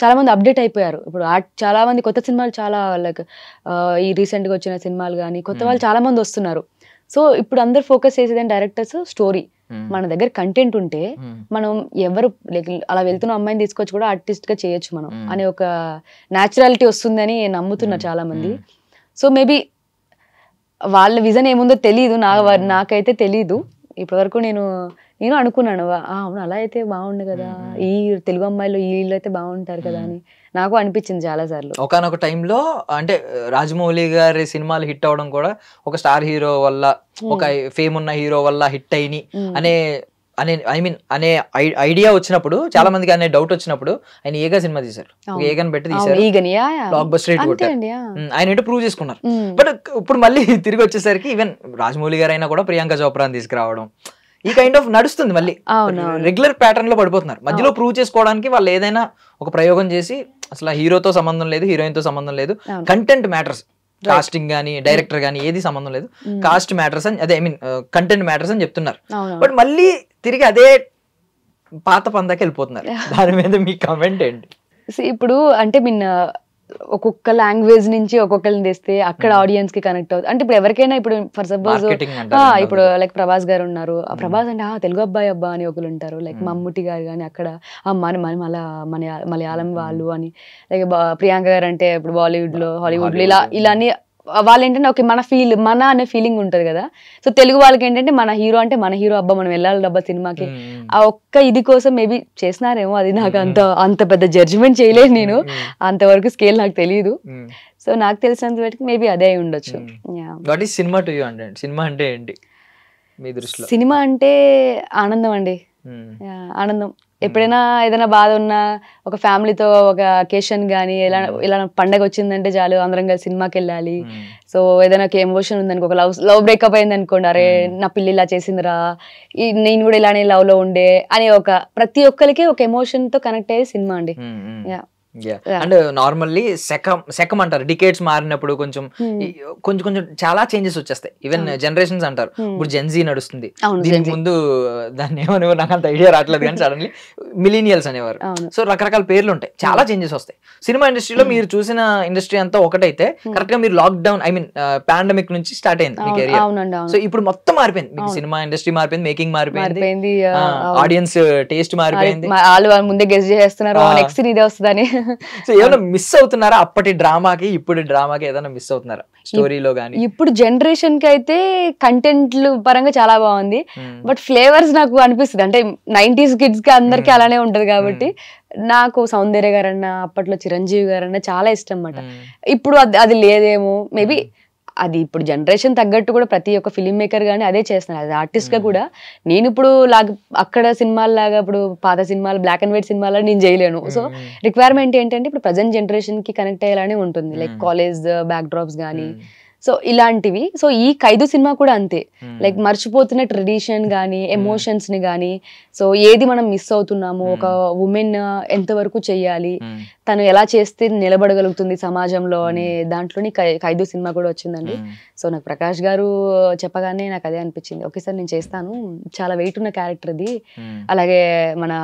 చాలా మంది అప్డేట్ అయిపోయారు. ఇప్పుడు చాలా మంది కొత్త సినిమాలు, చాలా లైక్ ఈ రీసెంట్ గా వచ్చిన సినిమాలు కానీ కొత్త వాళ్ళు చాలా మంది వస్తున్నారు. సో ఇప్పుడు అందరు ఫోకస్ చేసేది డైరెక్టర్స్ స్టోరీ. మన దగ్గర కంటెంట్ ఉంటే మనం ఎవరు లైక్ అలా వెళ్తున్న అమ్మాయిని తీసుకొచ్చి కూడా ఆర్టిస్ట్ గా చేయొచ్చు మనం అనే ఒక న్యాచురాలిటీ వస్తుందని నమ్ముతున్నారు చాలా మంది. సో మేబీ వాళ్ళ విజన్ ఏముందో తెలీదు, నాకైతే తెలీదు. ఇప్పటి వరకు నేను అనుకున్నాను, అవును అలా అయితే బాగుండు కదా, ఈ తెలుగు అమ్మాయిలు వీళ్ళు అయితే బాగుంటారు కదా అని నాకు అనిపించింది చాలా సార్లు. ఒకనొక టైంలో అంటే రాజమౌళి గారి సినిమాలు హిట్ అవడం కూడా ఒక స్టార్ హీరో వల్ల, ఒక ఫేమ్ ఉన్న హీరో వల్ల హిట్ అయిని అనే ఐడియా వచ్చినప్పుడు, చాలా మందికి అనే డౌట్ వచ్చినప్పుడు ఆయన ఏగా సినిమా తీశారు, ఏగని పెట్టి తీశారు, బ్లాక్ బస్టర్ హిట్ కొట్టారు. ఆయన ఏంటో ప్రూవ్ చేసుకున్నారు. బట్ ఇప్పుడు మళ్ళీ తిరిగి వచ్చేసరికి ఈవెన్ రాజమౌళి గారు అయినా కూడా ప్రియాంక చోప్రాని తీసుకురావడం, ఈ కైండ్ ఆఫ్ నడుస్తుంది. మళ్ళీ రెగ్యులర్ ప్యాటర్న్ లో పడిపోతున్నారు. మధ్యలో ప్రూవ్ చేసుకోవడానికి వాళ్ళు ఏదైనా ఒక ప్రయోగం చేసి, అసలు హీరోతో సంబంధం లేదు, హీరోయిన్ తో సంబంధం లేదు, కంటెంట్ మ్యాటర్స్, కాస్టింగ్ గానీ డైరెక్టర్ గానీ ఏది సంబంధం లేదు, కాస్ట్ మ్యాటర్స్ అని, అదే కంటెంట్ మ్యాటర్స్ అని చెప్తున్నారు. బట్ మళ్ళీ తిరిగి అదే పాత పందాకి వెళ్ళిపోతున్నారు. దాని మీద మీ కామెంట్ ఏంటి? ఇప్పుడు అంటే ఒక్కొక్క లాంగ్వేజ్ నుంచి ఒక్కొక్కరిని తెస్తే అక్కడ ఆడియన్స్ కి కనెక్ట్ అవుతుంది. అంటే ఇప్పుడు ఎవరికైనా ఇప్పుడు ఫర్ సపోజ్ ఇప్పుడు లైక్ ప్రభాస్ గారు ఉన్నారు, ఆ ప్రభాస్ అంటే తెలుగు అబ్బాయి అబ్బా అని ఒకరు ఉంటారు, లైక్ మమ్ముటి గారు కానీ అక్కడ మలయాళం వాళ్ళు అని, లైక్ ప్రియాంక గారు అంటే ఇప్పుడు బాలీవుడ్ లో హాలీవుడ్ లో ఇలా వాళ్ళు ఏంటంటే ఓకే మన అనే ఫీలింగ్ ఉంటది కదా. సో తెలుగు వాళ్ళకి ఏంటంటే మన హీరో అబ్బా మనం వెళ్ళాలి అబ్బా సినిమాకి, ఆ ఒక్క ఇది కోసం మేబీ చేసినారేమో. అది నాకు అంత పెద్ద జడ్జిమెంట్ చేయలేదు నేను, అంతవరకు స్కేల్ నాకు తెలియదు. సో నాకు తెలిసినంత వరకు మేబీ అదే అయి ఉండొచ్చు. సినిమా అంటే ఏంటి మీ దృష్టిలో? సినిమా అంటే ఆనందం అండి, ఆనందం. ఎప్పుడైనా ఏదైనా బాధ ఉన్నా ఒక ఫ్యామిలీతో ఒక అకేషన్ కానీ ఇలా పండగ వచ్చిందంటే చాలు అందరం కలిసి సినిమాకి వెళ్ళాలి. సో ఏదైనా ఒక ఎమోషన్ ఉందనుకో, ఒక లవ్ బ్రేకప్ అయింది అనుకోండి, అరే నా పిల్లి ఇలా చేసిందిరా, నేను కూడా ఇలానే లవ్ లో ఉండే అని ప్రతి ఒక్కరికి ఒక ఎమోషన్ తో కనెక్ట్ అయ్యే సినిమా అండి. అండ్ నార్మల్లీ సెకం అంటారు, డికేట్స్ మారినప్పుడు కొంచెం కొంచెం చాలా చేంజెస్ వచ్చేస్తాయి. ఈవెన్ జనరేషన్స్ అంటారు, ఇప్పుడు జెన్జీ నడుస్తుంది, దీనికి ముందు దాన్ని ఏమనేవారు నాకు అంత ఐడియా రావట్లేదు కానీ సడన్లీ మిలీనియల్స్ అనేవారు. సో రకరకాల పేర్లు ఉంటాయి, చాలా చేంజెస్ వస్తాయి. సినిమా ఇండస్ట్రీలో మీరు చూసిన ఇండస్ట్రీ అంతా ఒకటైతే కరెక్ట్ గా మీరు లాక్డౌన్ పాండమిక్ నుంచి స్టార్ట్ అయింది మీ కెరియర్. సో ఇప్పుడు మొత్తం మారిపోయింది, మీకు సినిమా ఇండస్ట్రీ మారిపోయింది, మేకింగ్ మారిపోయింది, ఆడియన్స్ టేస్ట్ మారిపోయింది, వాళ్ళు ముందే గెస్ చేస్తున్నారు నెక్స్ట్ ఇదే వస్తుందని. సో ఏమైనా మిస్ అవుతున్నారా అప్పటి డ్రామాకి ఇప్పుడు డ్రామాకి, ఏదైనా మిస్ అవుతున్నారా స్టోరీలో గానీ? ఇప్పుడు జనరేషన్ కి అయితే కంటెంట్లు పరంగా చాలా బాగుంది, బట్ ఫ్లేవర్స్ నాకు అనిపిస్తుంది అంటే 90s కిడ్స్ కి అందరికి అలానే ఉంటది కాబట్టి నాకు సౌందర్య గారన్నా అప్పట్లో చిరంజీవి గారన్నా చాలా ఇష్టం అన్నమాట. ఇప్పుడు అది లేదేమో మేబీ, అది ఇప్పుడు జనరేషన్ తగ్గట్టు కూడా ప్రతి ఒక్క ఫిల్మ్ మేకర్ గానీ అదే చేస్తున్నారు. అది ఆర్టిస్ట్ గా కూడా నేను ఇప్పుడు అక్కడ సినిమాల్లాగా ఇప్పుడు పాత సినిమాలు బ్లాక్ అండ్ వైట్ సినిమాలో నేను చేయలేను. సో రిక్వైర్మెంట్ ఏంటంటే ఇప్పుడు ప్రజెంట్ జనరేషన్ కి కనెక్ట్ అయ్యేలానే ఉంటుంది, లైక్ కాలేజ్ బ్యాక్ డ్రాప్స్ కానీ సో ఇలాంటివి. సో ఈ ఖైదు సినిమా కూడా అంతే, లైక్ మర్చిపోతున్న ట్రెడిషన్ కానీ ఎమోషన్స్ ని కానీ, సో ఏది మనం మిస్ అవుతున్నాము, ఒక ఉమెన్ ఎంతవరకు చెయ్యాలి, తను ఎలా చేస్తే నిలబడగలుగుతుంది సమాజంలో అనే దాంట్లోని ఖైదు సినిమా కూడా వచ్చిందండి. సో నాకు ప్రకాష్ గారు చెప్పగానే నాకు అదే అనిపించింది, ఒకేసారి నేను చేస్తాను, చాలా వెయిట్ ఉన్న క్యారెక్టర్ ఇది. అలాగే మన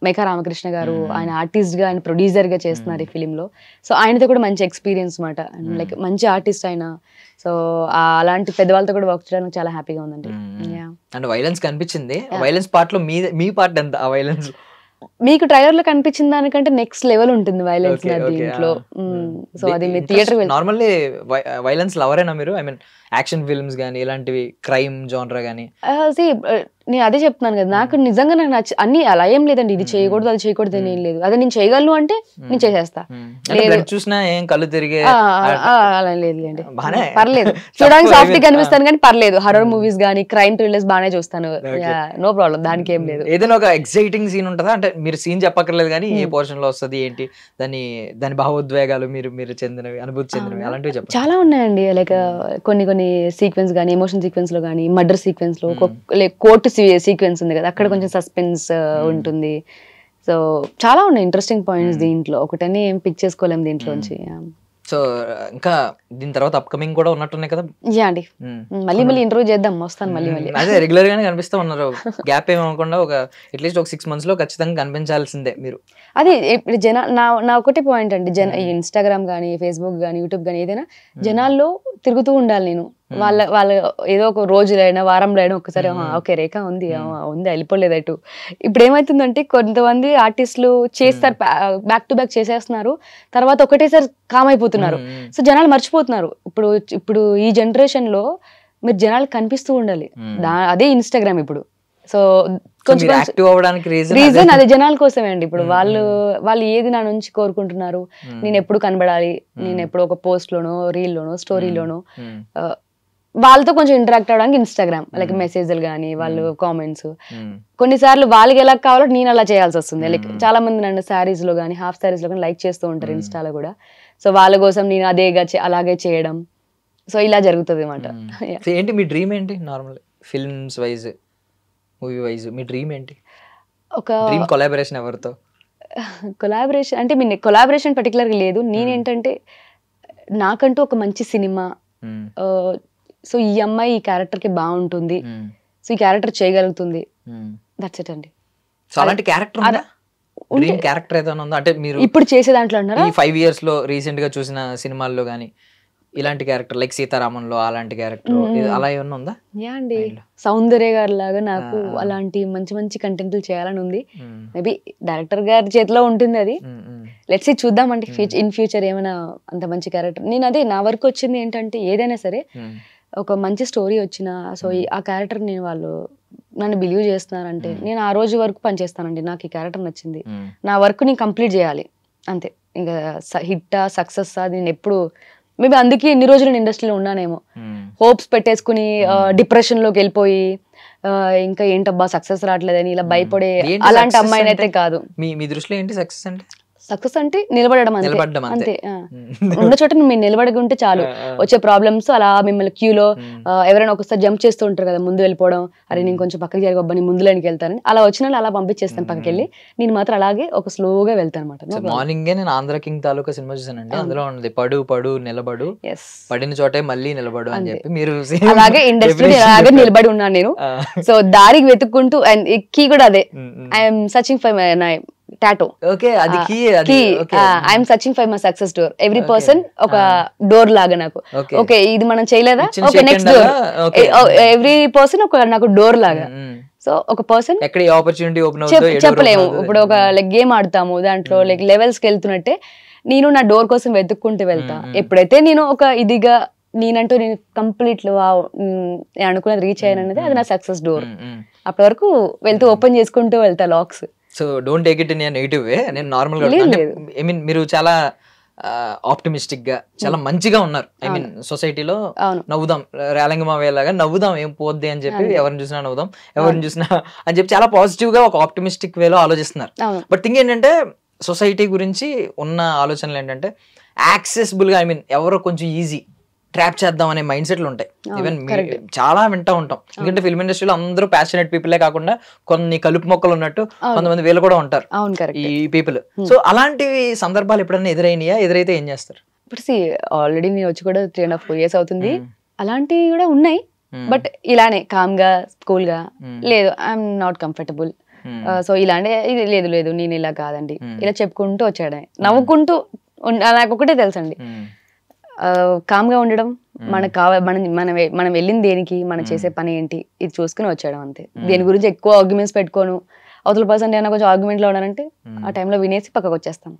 మేకా రామకృష్ణ గారు ఆయన ఆర్టిస్ట్ గా ఆయన ప్రొడ్యూసర్ గా చేస్తున్నారు ఈ ఫిలిం లో. సో ఆయనతో కూడా మంచి ఎక్స్పీరియన్స్ మాట, లైక్ మంచి ఆర్టిస్ట్ ఆయన. సో అలాంటి పెద్దవాళ్ళతో కూడా వర్క్ చేయడానికి చాలా హ్యాపీగా ఉందండి. అండ్ వైలెన్స్ కనిపించింది, వైలెన్స్ పార్ట్ లో మీ పార్ట్ ఎంత? ఆ వైలెన్స్ మీకు ట్రైలర్ లో కనిపించిన దానికంటే నెక్స్ట్ లెవెల్ ఉంటుంది వైలెన్స్ దీంట్లో. సో అది మీ థియేటర్ నార్మల్లీ వైలెన్స్ లవరేనా మీరు? ఐ మీన్ యాక్షన్ ఫిల్మ్స్ గానీ ఇలాంటివి, క్రైమ్ జోనర్ గానీ? నేను అదే చెప్తున్నాను కదా, నాకు నిజంగా నాకు అన్ని అలా ఏం లేదండి, ఇది చేయకూడదు అది చేయకూడదు అని ఏం లేదు. అదే నేను చేయగలను అంటే నేను చేసేస్తా, చూసినా ఏం కళ్ళు తిరిగే అలా లేదులేండి, పర్లేదు చూడడానికి సాఫ్ట్ గా కనిపిస్తాను కానీ పర్లేదు. హర్రర్ మూవీస్ గానీ క్రైమ్ థ్రిల్లర్స్ బాగానే చూస్తాను, నో ప్రాబ్లం, దానికి ఏం లేదు. ఏదైనా ఒక ఎక్సైటింగ్ సీన్ ఉంటుందా అంటే మీరు సీన్ చెప్పక్కర్లేదు కానీ ఏ పోర్షన్ లో వస్తుంది ఏంటి, దాని భావోద్వేగాలు మీరు చెందినవి, అనుభూతి చెందినవి అలాంటివి చెప్పండి. చాలా ఉన్నాయండి, లైక్ కొన్ని సీక్వెన్స్ గానీ ఎమోషన్ సీక్వెన్స్ లో గానీ, మర్డర్ సీక్వెన్స్ లో, లైక్ కోర్టు సీక్వెన్స్ ఉంది కదా అక్కడ కొంచెం సస్పెన్స్ ఉంటుంది. సో చాలా ఉన్నాయి ఇంట్రెస్టింగ్ పాయింట్స్ దీంట్లో, ఒకటని ఏం పిక్ చేసుకోలేము దీంట్లోంచి. సో ఇంకా దీని తర్వాత అప్కమింగ్ కూడా ఉన్నట్టున్నాయి కదా? యా అండి, మళ్ళీ ఇంటర్వ్యూ చేద్దాం, వస్తాను మళ్ళీ. అదే రెగ్యులర్ గానే కనిపిస్తూ ఉన్నారు, గ్యాప్ ఏమనుకుండా ఒక అట్లీస్ట్ ఒక 6 months లో ఖచ్చితంగా కనిపించాల్సిందే మీరు. అది నా ఒకటే పాయింట్ అండి, ఇన్స్టాగ్రామ్ కానీ ఫేస్బుక్ కానీ యూట్యూబ్ కానీ ఏదైనా జనాల్లో తిరుగుతూ ఉండాలి నేను. వాళ్ళ ఏదో ఒక రోజులో అయినా వారంలో అయినా ఒకసారి ఓకే రేఖ ఉంది వెళ్ళిపోలేదు అటు. ఇప్పుడు ఏమైతుందంటే కొంతమంది ఆర్టిస్టులు చేస్తారు, బ్యాక్ టు బ్యాక్ చేసేస్తున్నారు, తర్వాత ఒకటేసారి కామ్ అయిపోతున్నారు. సో జనాలు మర్చిపోతున్నారు. ఇప్పుడు ఈ జనరేషన్ లో మీరు జనాలు కనిపిస్తూ ఉండాలి, అదే ఇన్స్టాగ్రామ్ ఇప్పుడు. సో కొంచెం రీజన్ అదే జనాల కోసమే అండి. ఇప్పుడు వాళ్ళు ఏది నా నుంచి కోరుకుంటున్నారు, నేను ఎప్పుడు కనబడాలి, నేను ఎప్పుడు ఒక పోస్ట్ లోనో రీల్ లోనో స్టోరీలోనో వాళ్ళతో కొంచెం ఇంటరాక్ట్ అవడానికి ఇన్స్టాగ్రామ్, లైక్ మెసేజ్లు కానీ వాళ్ళు కామెంట్స్, కొన్నిసార్లు వాళ్ళకి ఎలా కావాలో నేను అలా చేయాల్సి వస్తుంది. లైక్ చాలా మంది నన్ను శారీస్ లో కానీ హాఫ్ శారీస్ లో కానీ లైక్ చేస్తూ ఉంటారు ఇన్స్టాలో కూడా. సో వాళ్ళ కోసం నేను అలాగే చేయడం, సో ఇలా జరుగుతుంది అన్నమాట. ఏంటి మీ డ్రీమ్ ఏంటి? Normal films wise, movie wise మీ డ్రీమ్ ఏంటి? ఒక డ్రీమ్ కొలాబరేషన్ ఎవరితో? కొలాబరేషన్ అంటే మీ కొలాబరేషన్ పర్టికులర్గా లేదు, నేనేంటంటే నాకంటూ ఒక మంచి సినిమా, సో ఈ అమ్మాయి ఈ క్యారెక్టర్ కి బాగుంటుంది, సో ఈ క్యారెక్టర్ చేయగలుగుతుంది, దట్స్ ఇట్ అండి. సో అలాంటి క్యారెక్టర్ ఉందా? డ్రీమ్ క్యారెక్టర్ ఏదైనా ఉందా అంటే మీరు ఇప్పుడు చేసే దాంట్లో అన్నారా? ఈ 5 years లో రీసెంట్ గా చూసిన సినిమాల్లో గానీ ఇలాంటి క్యారెక్టర్, లైక్ సీతారామంలో అలాంటి క్యారెక్టర్ అలా ఏమన్నా ఉందా? యా అండి, సౌందర్య గారి లాగా నాకు అలాంటి మంచి మంచి కంటెంట్లు చేయాలని ఉంది. మేబీ డైరెక్టర్ గారి చేతిలో ఉంటుంది అది, లెట్స్ సీ చూద్దామండి ఇన్ ఫ్యూచర్ ఏమైనా అంత మంచి క్యారెక్టర్. నేను అదే నా వరకు వచ్చింది ఏంటంటే ఏదైనా సరే ఒక మంచి స్టోరీ వచ్చినా, సో ఆ క్యారెక్టర్ నేను వాళ్ళు నన్ను బిలీవ్ చేస్తున్నారంటే నేను ఆ రోజు వరకు పనిచేస్తానండి. నాకు ఈ క్యారెక్టర్ నచ్చింది, నా వర్క్ నేను కంప్లీట్ చేయాలి అంతే. ఇంకా హిట్టా సక్సెస్ అది నేను ఎప్పుడు మేబీ అందుకే ఎన్ని రోజులు నేను ఇండస్ట్రీలో ఉన్నానేమో, హోప్స్ పెట్టేసుకుని డిప్రెషన్ లోకి వెళ్ళిపోయి ఇంకా ఏంటబ్బా సక్సెస్ రావట్లేదని ఇలా భయపడే అలాంటి అమ్మాయిని అయితే కాదు. మీ దృష్టిలో ఏంటి సక్సెస్ అంటే? సక్సెస్ అంటే నిలబడడం నిలబడడం అంతే. ఉన్న చోట మీరు నిలబడి ఉంటే చాలు. వచ్చే ప్రాబ్లమ్స్ అలా మిమ్మల్ని క్యూలో ఎవరైనా ఒకసారి జంప్ చేస్తూ ఉంటారు కదా, ముందు వెళ్ళిపోవడం, అరే నేను కొంచెం పక్కకి జరగబ్బా నేను ముందులోనికి వెళ్తానని, అలా వచ్చిన అలా పంపించేస్తాను పక్కకి వెళ్ళి. నేను మాత్రం అలాగే ఒక స్లోగా వెళ్తాను అనమాట. మార్నింగే నేను ఆంధ్ర కింగ్ తాలూకా సినిమా చూసానండి, అందులో ఉంది పడు పడు నిలబడు, పడిన చోటే మళ్ళీ నిలబడు అని చెప్పి. మీరు అలాగే ఇండస్ట్రీ అలాగే నిలబడి ఉన్నాను నేను. సో దారికి వెతుక్కుంటూ, అండ్ కీ కూడా అదే, ఐఎమ్ సర్చింగ్ ఫర్ మై టాటో. ఓకే, అది key. I'm searching for my success door. Every person ఒక డోర్ లాగా నాకు. ఓకే ఇది మనం చేయలేదా, okay next door. Every person ఒక నాకు డోర్ లాగా. సో ఒక పర్సన్ ఎక్కడ ఆపర్చునిటీ ఓపెన్ అవుతుందో చెప్పలేము. ఇప్పుడు ఒక లైక్ గేమ్ ఆడతాము, దాంట్లో లైక్ లెవెల్స్ కి వెళ్తున్నట్టే నేను నా డోర్ కోసం వెతుక్కుంటూ వెళ్తా. ఎప్పుడైతే నేను ఒక ఇదిగా నేనంటూ నేను కంప్లీట్ అనుకున్నది రీచ్ అయ్యాననేది అది నా సక్సెస్ డోర్. అప్పటి వరకు వెళ్తూ ఓపెన్ చేసుకుంటూ వెళ్తా lakhs. So don't take it in negative వే. నేను నార్మల్ గా ఐ మీన్ మీరు చాలా ఆప్టిమిస్టిక్ గా చాలా మంచిగా ఉన్నారు. ఐ మీన్ సొసైటీలో నవ్వుదాం, రేలంగమా వేలాగా నవ్వుదాం, ఏం పోద్ది అని చెప్పి, ఎవరిని చూసినా నవ్వుదాం, ఎవరిని చూసినా అని చెప్పి చాలా పాజిటివ్ గా ఒక ఆప్టిమిస్టిక్ వేలో ఆలోచిస్తున్నారు. బట్ థింగ్ ఏంటంటే సొసైటీ గురించి ఉన్న ఆలోచనలు ఏంటంటే యాక్సెసిబుల్ గా, ఐ మీన్ ఎవరో కొంచెం ఈజీ ట్రాప్ చేద్దాం అనే మైండ్ సెట్లు ఉంటాయి. ఈవెన్ చాలా వింటా ఉంటాం, ఎందుకంటే ఫిల్మ్ ఇండస్ట్రీలో అందరూ ప్యాషనేట్ పీపులే కాకుండా కొన్ని కలుపు మొక్కలు ఉన్నట్టు కొంతమంది వీళ్ళు కూడా ఉంటారు ఈ పీపుల్. సో అలాంటి సందర్భాలు ఎప్పుడైనా ఎదురైనాయా? ఎదురైతే ఏం చేస్తారు? ఇప్పుడు ఆల్రెడీ నేను వచ్చి కూడా 3.5 years అవుతుంది. అలాంటివి కూడా ఉన్నాయి, బట్ ఇలానే కామ్ గా కూల్ గా, లేదు ఐఎమ్ నాట్ కంఫర్టబుల్, సో ఇలాంటి ఇది లేదు లేదు నేను ఇలా కాదండి, ఇలా చెప్పుకుంటూ వచ్చాడే, నవ్వుకుంటూ. నాకు ఒకటే తెలుసండి, కామ్ గా ఉండడం, మనకు మనం వెళ్ళింది దేనికి, మనం చేసే పని ఏంటి, ఇది చూసుకుని వచ్చాడం అంతే. దేని గురించి ఎక్కువ ఆర్గ్యుమెంట్స్ పెట్టుకోను. అవతల పర్సన్ ఏమైనా కొంచెం ఆర్గ్యుమెంట్ లో ఉన్నానంటే ఆ టైంలో వినేసి పక్కకు వచ్చేస్తాను,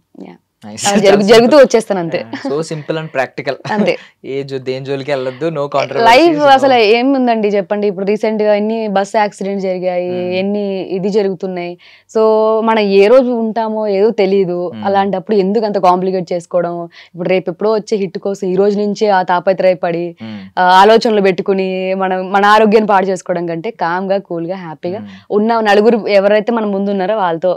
జరుగుతూ వచ్చేస్తాను అంతే. సో సింపుల్ అండ్ ప్రాక్టికల్ అంతే. దేని జోలికి వెళ్ళొద్దు, నో కాంట్రవర్సీ. లైఫ్ అసలు ఏముందండి చెప్పండి. ఇప్పుడు రీసెంట్ గా ఎన్ని బస్ యాక్సిడెంట్ జరిగాయి, ఎన్ని ఇది జరుగుతున్నాయి. సో మనం ఏ రోజు ఉంటామో ఏదో తెలియదు. అలాంటప్పుడు ఎందుకు అంత కాంప్లికేట్ చేసుకోవడం? ఇప్పుడు రేపు ఎప్పుడో వచ్చే హిట్ కోసం ఈ రోజు నుంచే ఆ తాపత్రయపడి ఆలోచనలు పెట్టుకుని మన ఆరోగ్యాన్ని పాడు చేసుకోవడం కంటే కామ్ గా కూల్ గా హ్యాపీగా ఉన్న నలుగురు ఎవరైతే మన ముందు ఉన్నారో వాళ్ళతో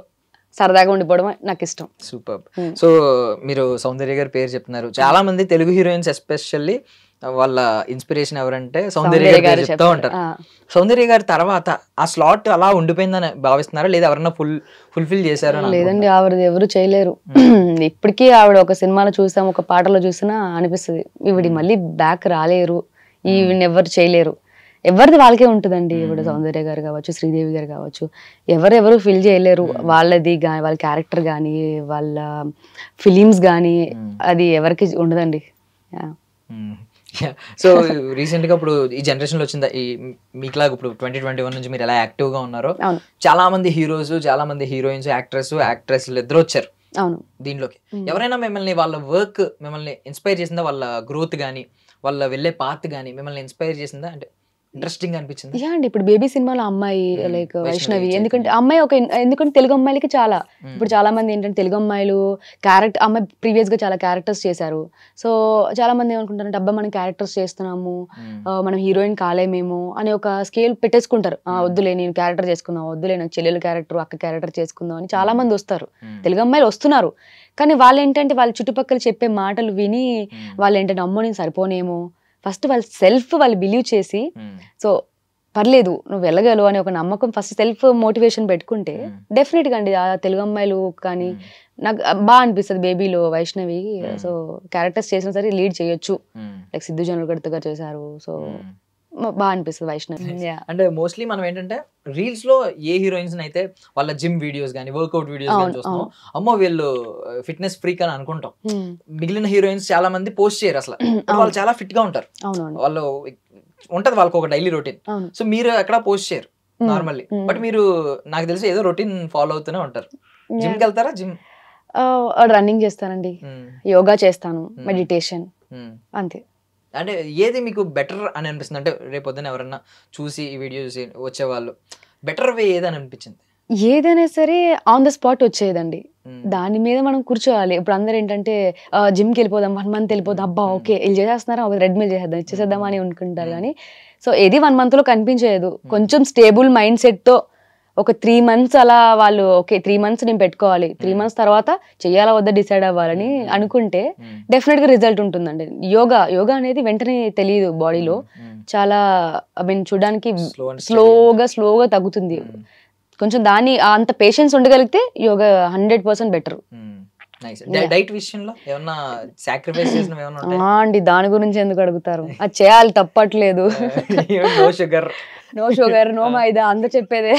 సరదాగా ఉండిపోవడం నాకు ఇష్టం. సూపర్. సో మీరు సౌందర్య గారి పేరు చెప్తున్నారు, చాలా మంది తెలుగు హీరోయిన్స్ ఎస్పెషల్లీ వాళ్ళ ఇన్స్పిరేషన్ ఎవరంటే సౌందర్య గారు చెప్తా ఉంటారు. సౌందర్య గారి తర్వాత ఆ స్లాట్ అలా ఉండిపోయిందని భావిస్తున్నారా, లేదా ఎవరన్నా ఫుల్ఫిల్ చేశారా? లేదండి, ఆవిడది ఎవరు చేయలేరు. ఇప్పటికీ ఆవిడ ఒక సినిమాలో చూసాం, ఒక పాటలో చూసినా అనిపిస్తుంది ఈవిడి మళ్ళీ బ్యాక్ రాలేరు, ఈవిని ఎవరు చేయలేరు. ఎవరిది వాళ్ళకే ఉంటుందండి. ఇప్పుడు సౌందర్య గారు కావచ్చు, శ్రీదేవి గారు కావచ్చు, ఎవరెవరు ఫిల్ చేయలేరు. వాళ్ళది కానీ, వాళ్ళ క్యారెక్టర్ కానీ, వాళ్ళ ఫిలిమ్స్ కానీ అది ఎవరికి ఉండదండి. సో రీసెంట్ గా ఇప్పుడు ఈ జనరేషన్ లో వచ్చిందా మీకులాగా ఇప్పుడు 2021 నుంచి మీరు ఎలా యాక్టివ్ గా ఉన్నారో, చాలా మంది హీరోస్, చాలా మంది హీరోయిన్స్, యాక్ట్రెస్లు ఇద్దరు వచ్చారు దీంట్లోకి. ఎవరైనా మిమ్మల్ని వాళ్ళ వర్క్ మిమ్మల్ని ఇన్స్పైర్ చేసిందా? వాళ్ళ గ్రోత్ గానీ, వాళ్ళ వెళ్ళే పాత్ గానీ మిమ్మల్ని ఇన్స్పైర్ చేసిందా? అంటే ఇంట్రెస్టింగ్ అనిపించింది. యా అండి, ఇప్పుడు బేబీ సినిమాలో అమ్మాయి లైక్ వైష్ణవి, ఎందుకంటే అమ్మాయి ఎందుకంటే తెలుగు అమ్మాయిలకి చాలా, ఇప్పుడు చాలా మంది ఏంటంటే తెలుగు అమ్మాయిలు క్యారెక్టర్, అమ్మాయి ప్రీవియస్ గా చాలా క్యారెక్టర్స్ చేశారు. సో చాలా మంది ఏమనుకుంటారంటే అబ్బా మనం క్యారెక్టర్స్ చేస్తున్నాము, మనం హీరోయిన్ కాలేమేమో అని ఒక స్కేల్ పెట్టేసుకుంటారు. వద్దులే నేను క్యారెక్టర్ చేసుకుందాం, వద్దులే నాకు చెల్లెల క్యారెక్టర్, అక్క క్యారెక్టర్ చేసుకుందాం అని చాలా మంది వస్తారు. తెలుగు అమ్మాయిలు వస్తున్నారు, కానీ వాళ్ళు ఏంటంటే వాళ్ళ చుట్టుపక్కల చెప్పే మాటలు విని వాళ్ళు ఏంటంటే అమ్మో నేను సరిపోనేమో, ఫస్ట్ వాళ్ళ సెల్ఫ్ వాళ్ళు బిలీవ్ చేసి, సో పర్లేదు నువ్వు వెళ్ళగలవు అని ఒక నమ్మకం, ఫస్ట్ సెల్ఫ్ మోటివేషన్ పెట్టుకుంటే డెఫినెట్ గా అండి ఆ తెలుగు అమ్మాయిలు కానీ నాకు బాగా అనిపిస్తుంది. బేబీలో వైష్ణవి సో క్యారెక్టర్స్ చేసినా సరే లీడ్ చేయొచ్చు, లైక్ సిద్ధు జొన్నలగడ్డ గారు చేశారు. సో బాగా అనిపిస్తుంది వైష్ణవి. అంటే మోస్ట్లీ మనం ఏంటంటే రీల్స్ లో ఏ హీరోయిన్స్ అయితే వాళ్ళ జిమ్ వీడియోస్ కానీ, వర్కౌట్ వీడియోస్ కానీ చూస్తాం, అమ్మో వీళ్ళు ఫిట్నెస్ ఫ్రీక్ అని అనుకుంటాం. మిగిలిన హీరోయిన్స్ చాలా మంది పోస్ట్ చేయరు అసలు, వాళ్ళు చాలా ఫిట్ గా ఉంటారు, వాళ్ళు ఉంటది వాళ్ళకి ఒక డైలీ రొటీన్. సో మీరు ఎక్కడ పోస్ట్ చేయరు నార్మల్లీ, బట్ మీరు నాకు తెలిసి ఏదో రొటీన్ ఫాలో అవుతూనే ఉంటారు. జిమ్ కి వెళ్తారా? జిమ్ రన్నింగ్ చేస్తానండి, యోగా చేస్తాను, మెడిటేషన్, అంతే. అంటే ఏది మీకు బెటర్ అని అనిపిస్తుంది? అంటే రేపు పొద్దున ఎవరన్నా చూసి ఈ వీడియో చూసి వచ్చేవాళ్ళు బెటర్ వే ఏదని అనిపించింది? ఏదైనా సరే ఆన్ ద స్పాట్ వచ్చేదండి, దాని మీద మనం కూర్చోవాలి. ఇప్పుడు అందరు ఏంటంటే జిమ్కి వెళ్ళిపోదాం, 1 month వెళ్ళిపోదాం, అబ్బా ఓకే వీళ్ళు చేసేస్తున్నారా, రెడ్ మీద ఇచ్చేసేద్దాం అని అనుకుంటారు. కానీ సో ఏది 1 month లో కనిపించేది. కొంచెం స్టేబుల్ మైండ్ సెట్ తో ఒక 3 months అలా వాళ్ళు ఓకే 3 months నేను పెట్టుకోవాలి, 3 months తర్వాత చెయ్యాలా వద్ద డిసైడ్ అవ్వాలని అనుకుంటే డెఫినెట్ గా రిజల్ట్ ఉంటుందండి. యోగా అనేది వెంటనే తెలియదు బాడీలో, చాలా ఐ మీన్ చూడడానికి స్లోగా తగ్గుతుంది. కొంచెం దాన్ని అంత పేషెన్స్ ఉండగలిగితే యోగా 100% బెటర్ డైట్ విషయంలో ఏమన్నా సాక్రిఫైస్ చేసినవి ఏమన్నా ఉంటాయా? అండి దాని గురించి ఎందుకు అడుగుతారు, అది చేయాలి తప్పట్లేదు. No sugar no sugar no maida అందరు చెప్పేదే.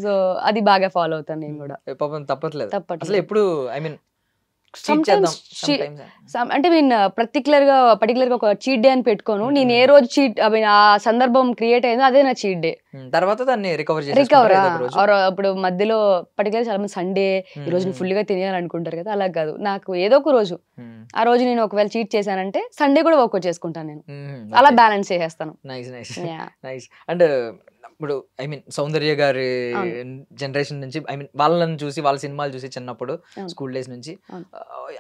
సో అది బాగా ఫాలో అవుతాను నేను కూడా. పాపం తప్పట్లేదు అసలు తప్పట్లేదు. ఎప్పుడు ఐ మీన్ అంటే నేను పర్టికులర్ గా ఒక చీట్ డే అని పెట్టుకోను. నేను ఏ రోజు చీట్ ఐ మీన్ ఆ సందర్భం క్రియేట్ అయిందో అదే నా చీట్ డే. తర్వాత దాన్ని రికవర్ ఇప్పుడు మధ్యలో పర్టికులర్ చాలా మంది సండే ఈ రోజు ఫుల్ గా తినేయాలనుకుంటారు కదా, అలా కాదు. నాకు ఏదో ఒక రోజు ఆ రోజు నేను ఒకవేళ చీట్ చేశానంటే సండే కూడా వర్కౌట్ చేసుకుంటాను నేను, అలా బ్యాలెన్స్ చేసేస్తాను. నైస్. అండ్ ఇప్పుడు ఐ మీన్ సౌందర్య గారి జనరేషన్ నుంచి ఐ మీన్ వాళ్ళని చూసి వాళ్ళ సినిమాలు చూసి చిన్నప్పుడు స్కూల్ డేస్ నుంచి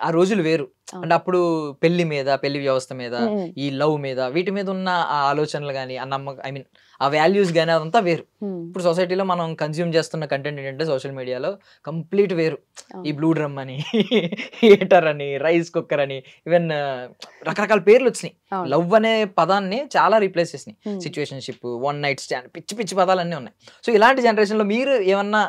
ఆ రోజులు వేరు. అంటే అప్పుడు పెళ్లి వ్యవస్థ మీద, ఈ లవ్ మీద, వీటి మీద ఉన్న ఆ ఆలోచనలు కానీ, ఆ నమ్మకం ఐ మీన్ ఆ వాల్యూస్ కానీ అదంతా వేరు. ఇప్పుడు సొసైటీలో మనం కన్స్యూమ్ చేస్తున్న కంటెంట్ ఏంటంటే సోషల్ మీడియాలో కంప్లీట్ వేరు. ఈ బ్లూ డ్రమ్ అని, హీటర్ అని, రైస్ కుక్కర్ అని, ఈవెన్ రకరకాల పేర్లు వచ్చినాయి. లవ్ అనే పదాన్ని చాలా రీప్లేస్ చేసినాయి. సిచ్యువేషన్షిప్, వన్ నైట్ స్టాండ్, పిచ్చి పిచ్చి పదాలు అన్నీ ఉన్నాయి. సో ఇలాంటి జనరేషన్ లో మీరు ఏమన్నా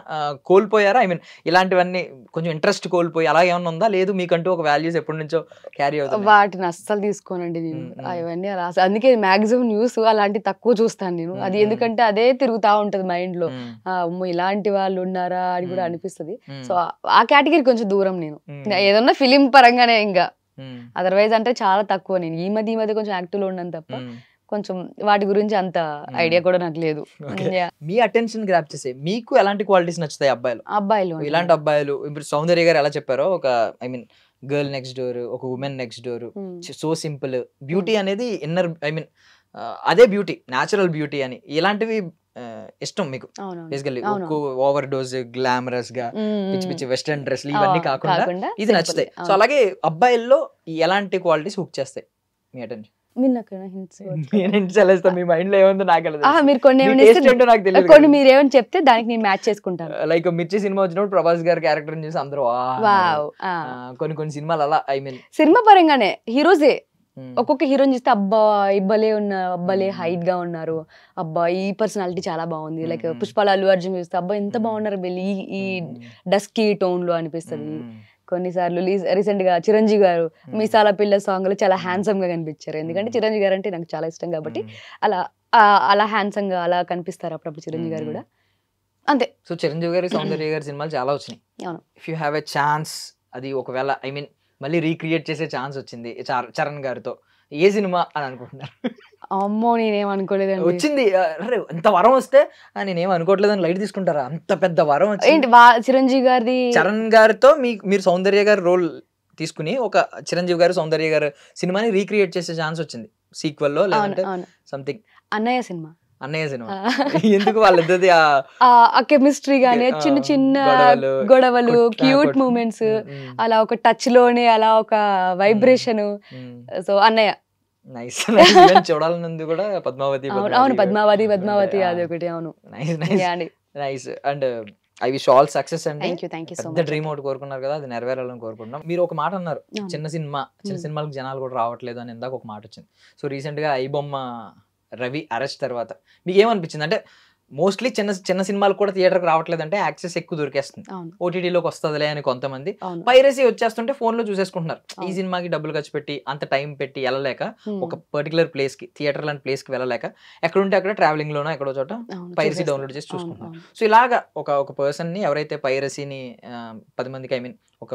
కోల్పోయారా? ఐ మీన్ ఇలాంటివన్నీ కొంచెం ఇంట్రెస్ట్ కోల్పోయి అలా ఏమన్నా ఉందా? లేదు మీకంటూ ఒక వాల్యూస్ ఎప్పటి నుంచో క్యారీ అవుతుంది? వాటిని అస్సలు తీసుకోనండి నేను, అవన్నీ అలా. అందుకే మాక్సిమం న్యూస్ అలాంటి తక్కువ చూస్తాను నేను. అది ఎందుకంటే అదే తిరుగుతా ఉంటది మైండ్ లో, అమ్మో ఇలాంటి వాళ్ళు ఉన్నారా అని కూడా అనిపిస్తుంది. సో ఆ కేటగిరీ కొంచెం దూరం నేను, ఏదన్నా ఫిలిం పరంగానే. ఇంకా అదర్వైజ్ అంటే చాలా తక్కువ. నేను ఈ మధ్య కొంచెం యాక్టివ్ లో ఉన్నాను తప్ప కొంచెం వాటి గురించి అంత ఐడియా కూడా నాకు లేదు. మీ అటెన్షన్ గ్రాప్ చేసే మీకు ఎలాంటి క్వాలిటీస్ నచ్చుతాయి అబ్బాయిలు? ఇలాంటి అబ్బాయిలు ఇప్పుడు సౌందర్య గారు ఎలా చెప్పారో, ఒక I mean girl next door, ఒక woman next door, so simple beauty అనేది ఇన్నర్ ఐ మీన్ అదే బ్యూటీ, న్యాచురల్ బ్యూటీ అని. ఇలాంటివి ఇష్టం మీకు బేసికల్లీ. ఓవర్ డోస్ గ్లామరస్ గా పిచ్చి పిచ్చి వెస్టర్న్ డ్రెస్లు ఇవన్నీ కాకుండా ఇది నచ్చుతాయి. సో అలాగే అబ్బాయిల్లో ఎలాంటి క్వాలిటీస్ హుక్ చేస్తాయి మీ అటెన్షన్? కొన్ని మీరు ఏమని చెప్తే దానికి నేను మ్యాచ్ చేసుకుంటాను. లైక్ మిర్చి సినిమా వచ్చినప్పుడు ప్రభాస్ గారి క్యారెక్టర్ చూసి అందరూ కొన్ని సినిమాలు అలా ఐ మీన్ సినిమా పరంగానే హీరోసే ఒక్కొక్క హీరోని చూస్తే అబ్బా అబ్బాలే హైట్ గా ఉన్నారు, అబ్బా ఈ పర్సనాలిటీ చాలా బాగుంది. లైక్ పుష్పాల అల్లు అర్జున్ చూస్తే అబ్బా ఎంత బాగున్నారు వీళ్ళు ఈ డస్కీ టోన్ లో అనిపిస్తుంది. కొన్నిసార్లు రీసెంట్ గా చిరంజీవి గారు మీసాల పిల్ల సాంగ్ లో చాలా హ్యాండ్సమ్ గా కనిపించారు. ఎందుకంటే చిరంజీవి గారు అంటే నాకు చాలా ఇష్టం కాబట్టి అలా హ్యాండ్సమ్ గా అలా కనిపిస్తారు అప్పుడప్పుడు చిరంజీవి గారు కూడా. అంతే. సో చిరంజీవి గారి సౌందర్య గారి సినిమాలు చాలా వచ్చినాయి. If you have a chance, అది ఒకవేళ ఐ మీన్ మళ్ళీ రీక్రియేట్ చేసే ఛాన్స్ వచ్చింది చరణ్ గారితో, ఏ సినిమా అని అనుకుంటున్నారు? అమ్మో నేనేమనుకోలేదండి. వచ్చింది అరే ఎంత వరం వస్తే నేనేం అనుకోవట్లేదని లైట్ తీసుకుంటారా? అంత పెద్ద వరం ఏంటి చిరంజీవి గారి చరణ్ గారితో మీరు సౌందర్య గారి రోల్ తీసుకుని ఒక చిరంజీవి గారు సౌందర్య గారు సినిమాని రీక్రియేట్ చేసే ఛాన్స్ వచ్చింది, సీక్వెల్ లో లేదంటే సంథింగ్. అన్నయ్య సినిమా ఎందుకు వాళ్ళిద్దరిది ఆ కెమిస్ట్రీ గానీ, చిన్న చిన్న గొడవలు, క్యూట్ మూమెంట్స్, అలా ఒక టచ్ లోనే అలా ఒక వైబ్రేషన్. సో అన్నయ్య చూడాలన్నది కూడా పద్మావతి. అవును పద్మావతి అది ఒకటి. అవును nice. And I wish all success అండి. పెద్ద డ్రీమ్ ఒకటి కోరుకున్నారు కదా, అది నెరవేరాలని కోరుకుంటున్నాం. మీరు ఒక మాట అన్నారు, చిన్న సినిమాలకు జనాలు కూడా రావట్లేదు అని ఇందాక ఒక మాట వచ్చింది. సో రీసెంట్ గా ఐబొమ్మ రవి అరెస్ట్ తర్వాత మీకు ఏమనిపించింది? అంటే మోస్ట్లీ చిన్న సినిమాలు కూడా థియేటర్కి రావట్లేదు అంటే యాక్సెస్ ఎక్కువ దొరికేస్తుంది, ఓటీటీలోకి వస్తుందిలే అని కొంతమంది. పైరసీ వచ్చేస్తుంటే ఫోన్ లో చూసేసుకుంటున్నారు. ఈ సినిమాకి డబ్బులు ఖర్చు పెట్టి అంత టైం పెట్టి వెళ్ళలేక, ఒక పర్టికులర్ ప్లేస్ కి థియేటర్ లాంటి ప్లేస్ కి వెళ్ళలేక ఎక్కడుంటే అక్కడ ట్రావెలింగ్ లోనో ఎక్కడో చోట పైరసీ డౌన్లోడ్ చేసి చూసుకుంటున్నారు. సో ఇలాగా ఒక పర్సన్ ని ఎవరైతే పైరసీని 10 మందికి ఐ మీన్ ఒక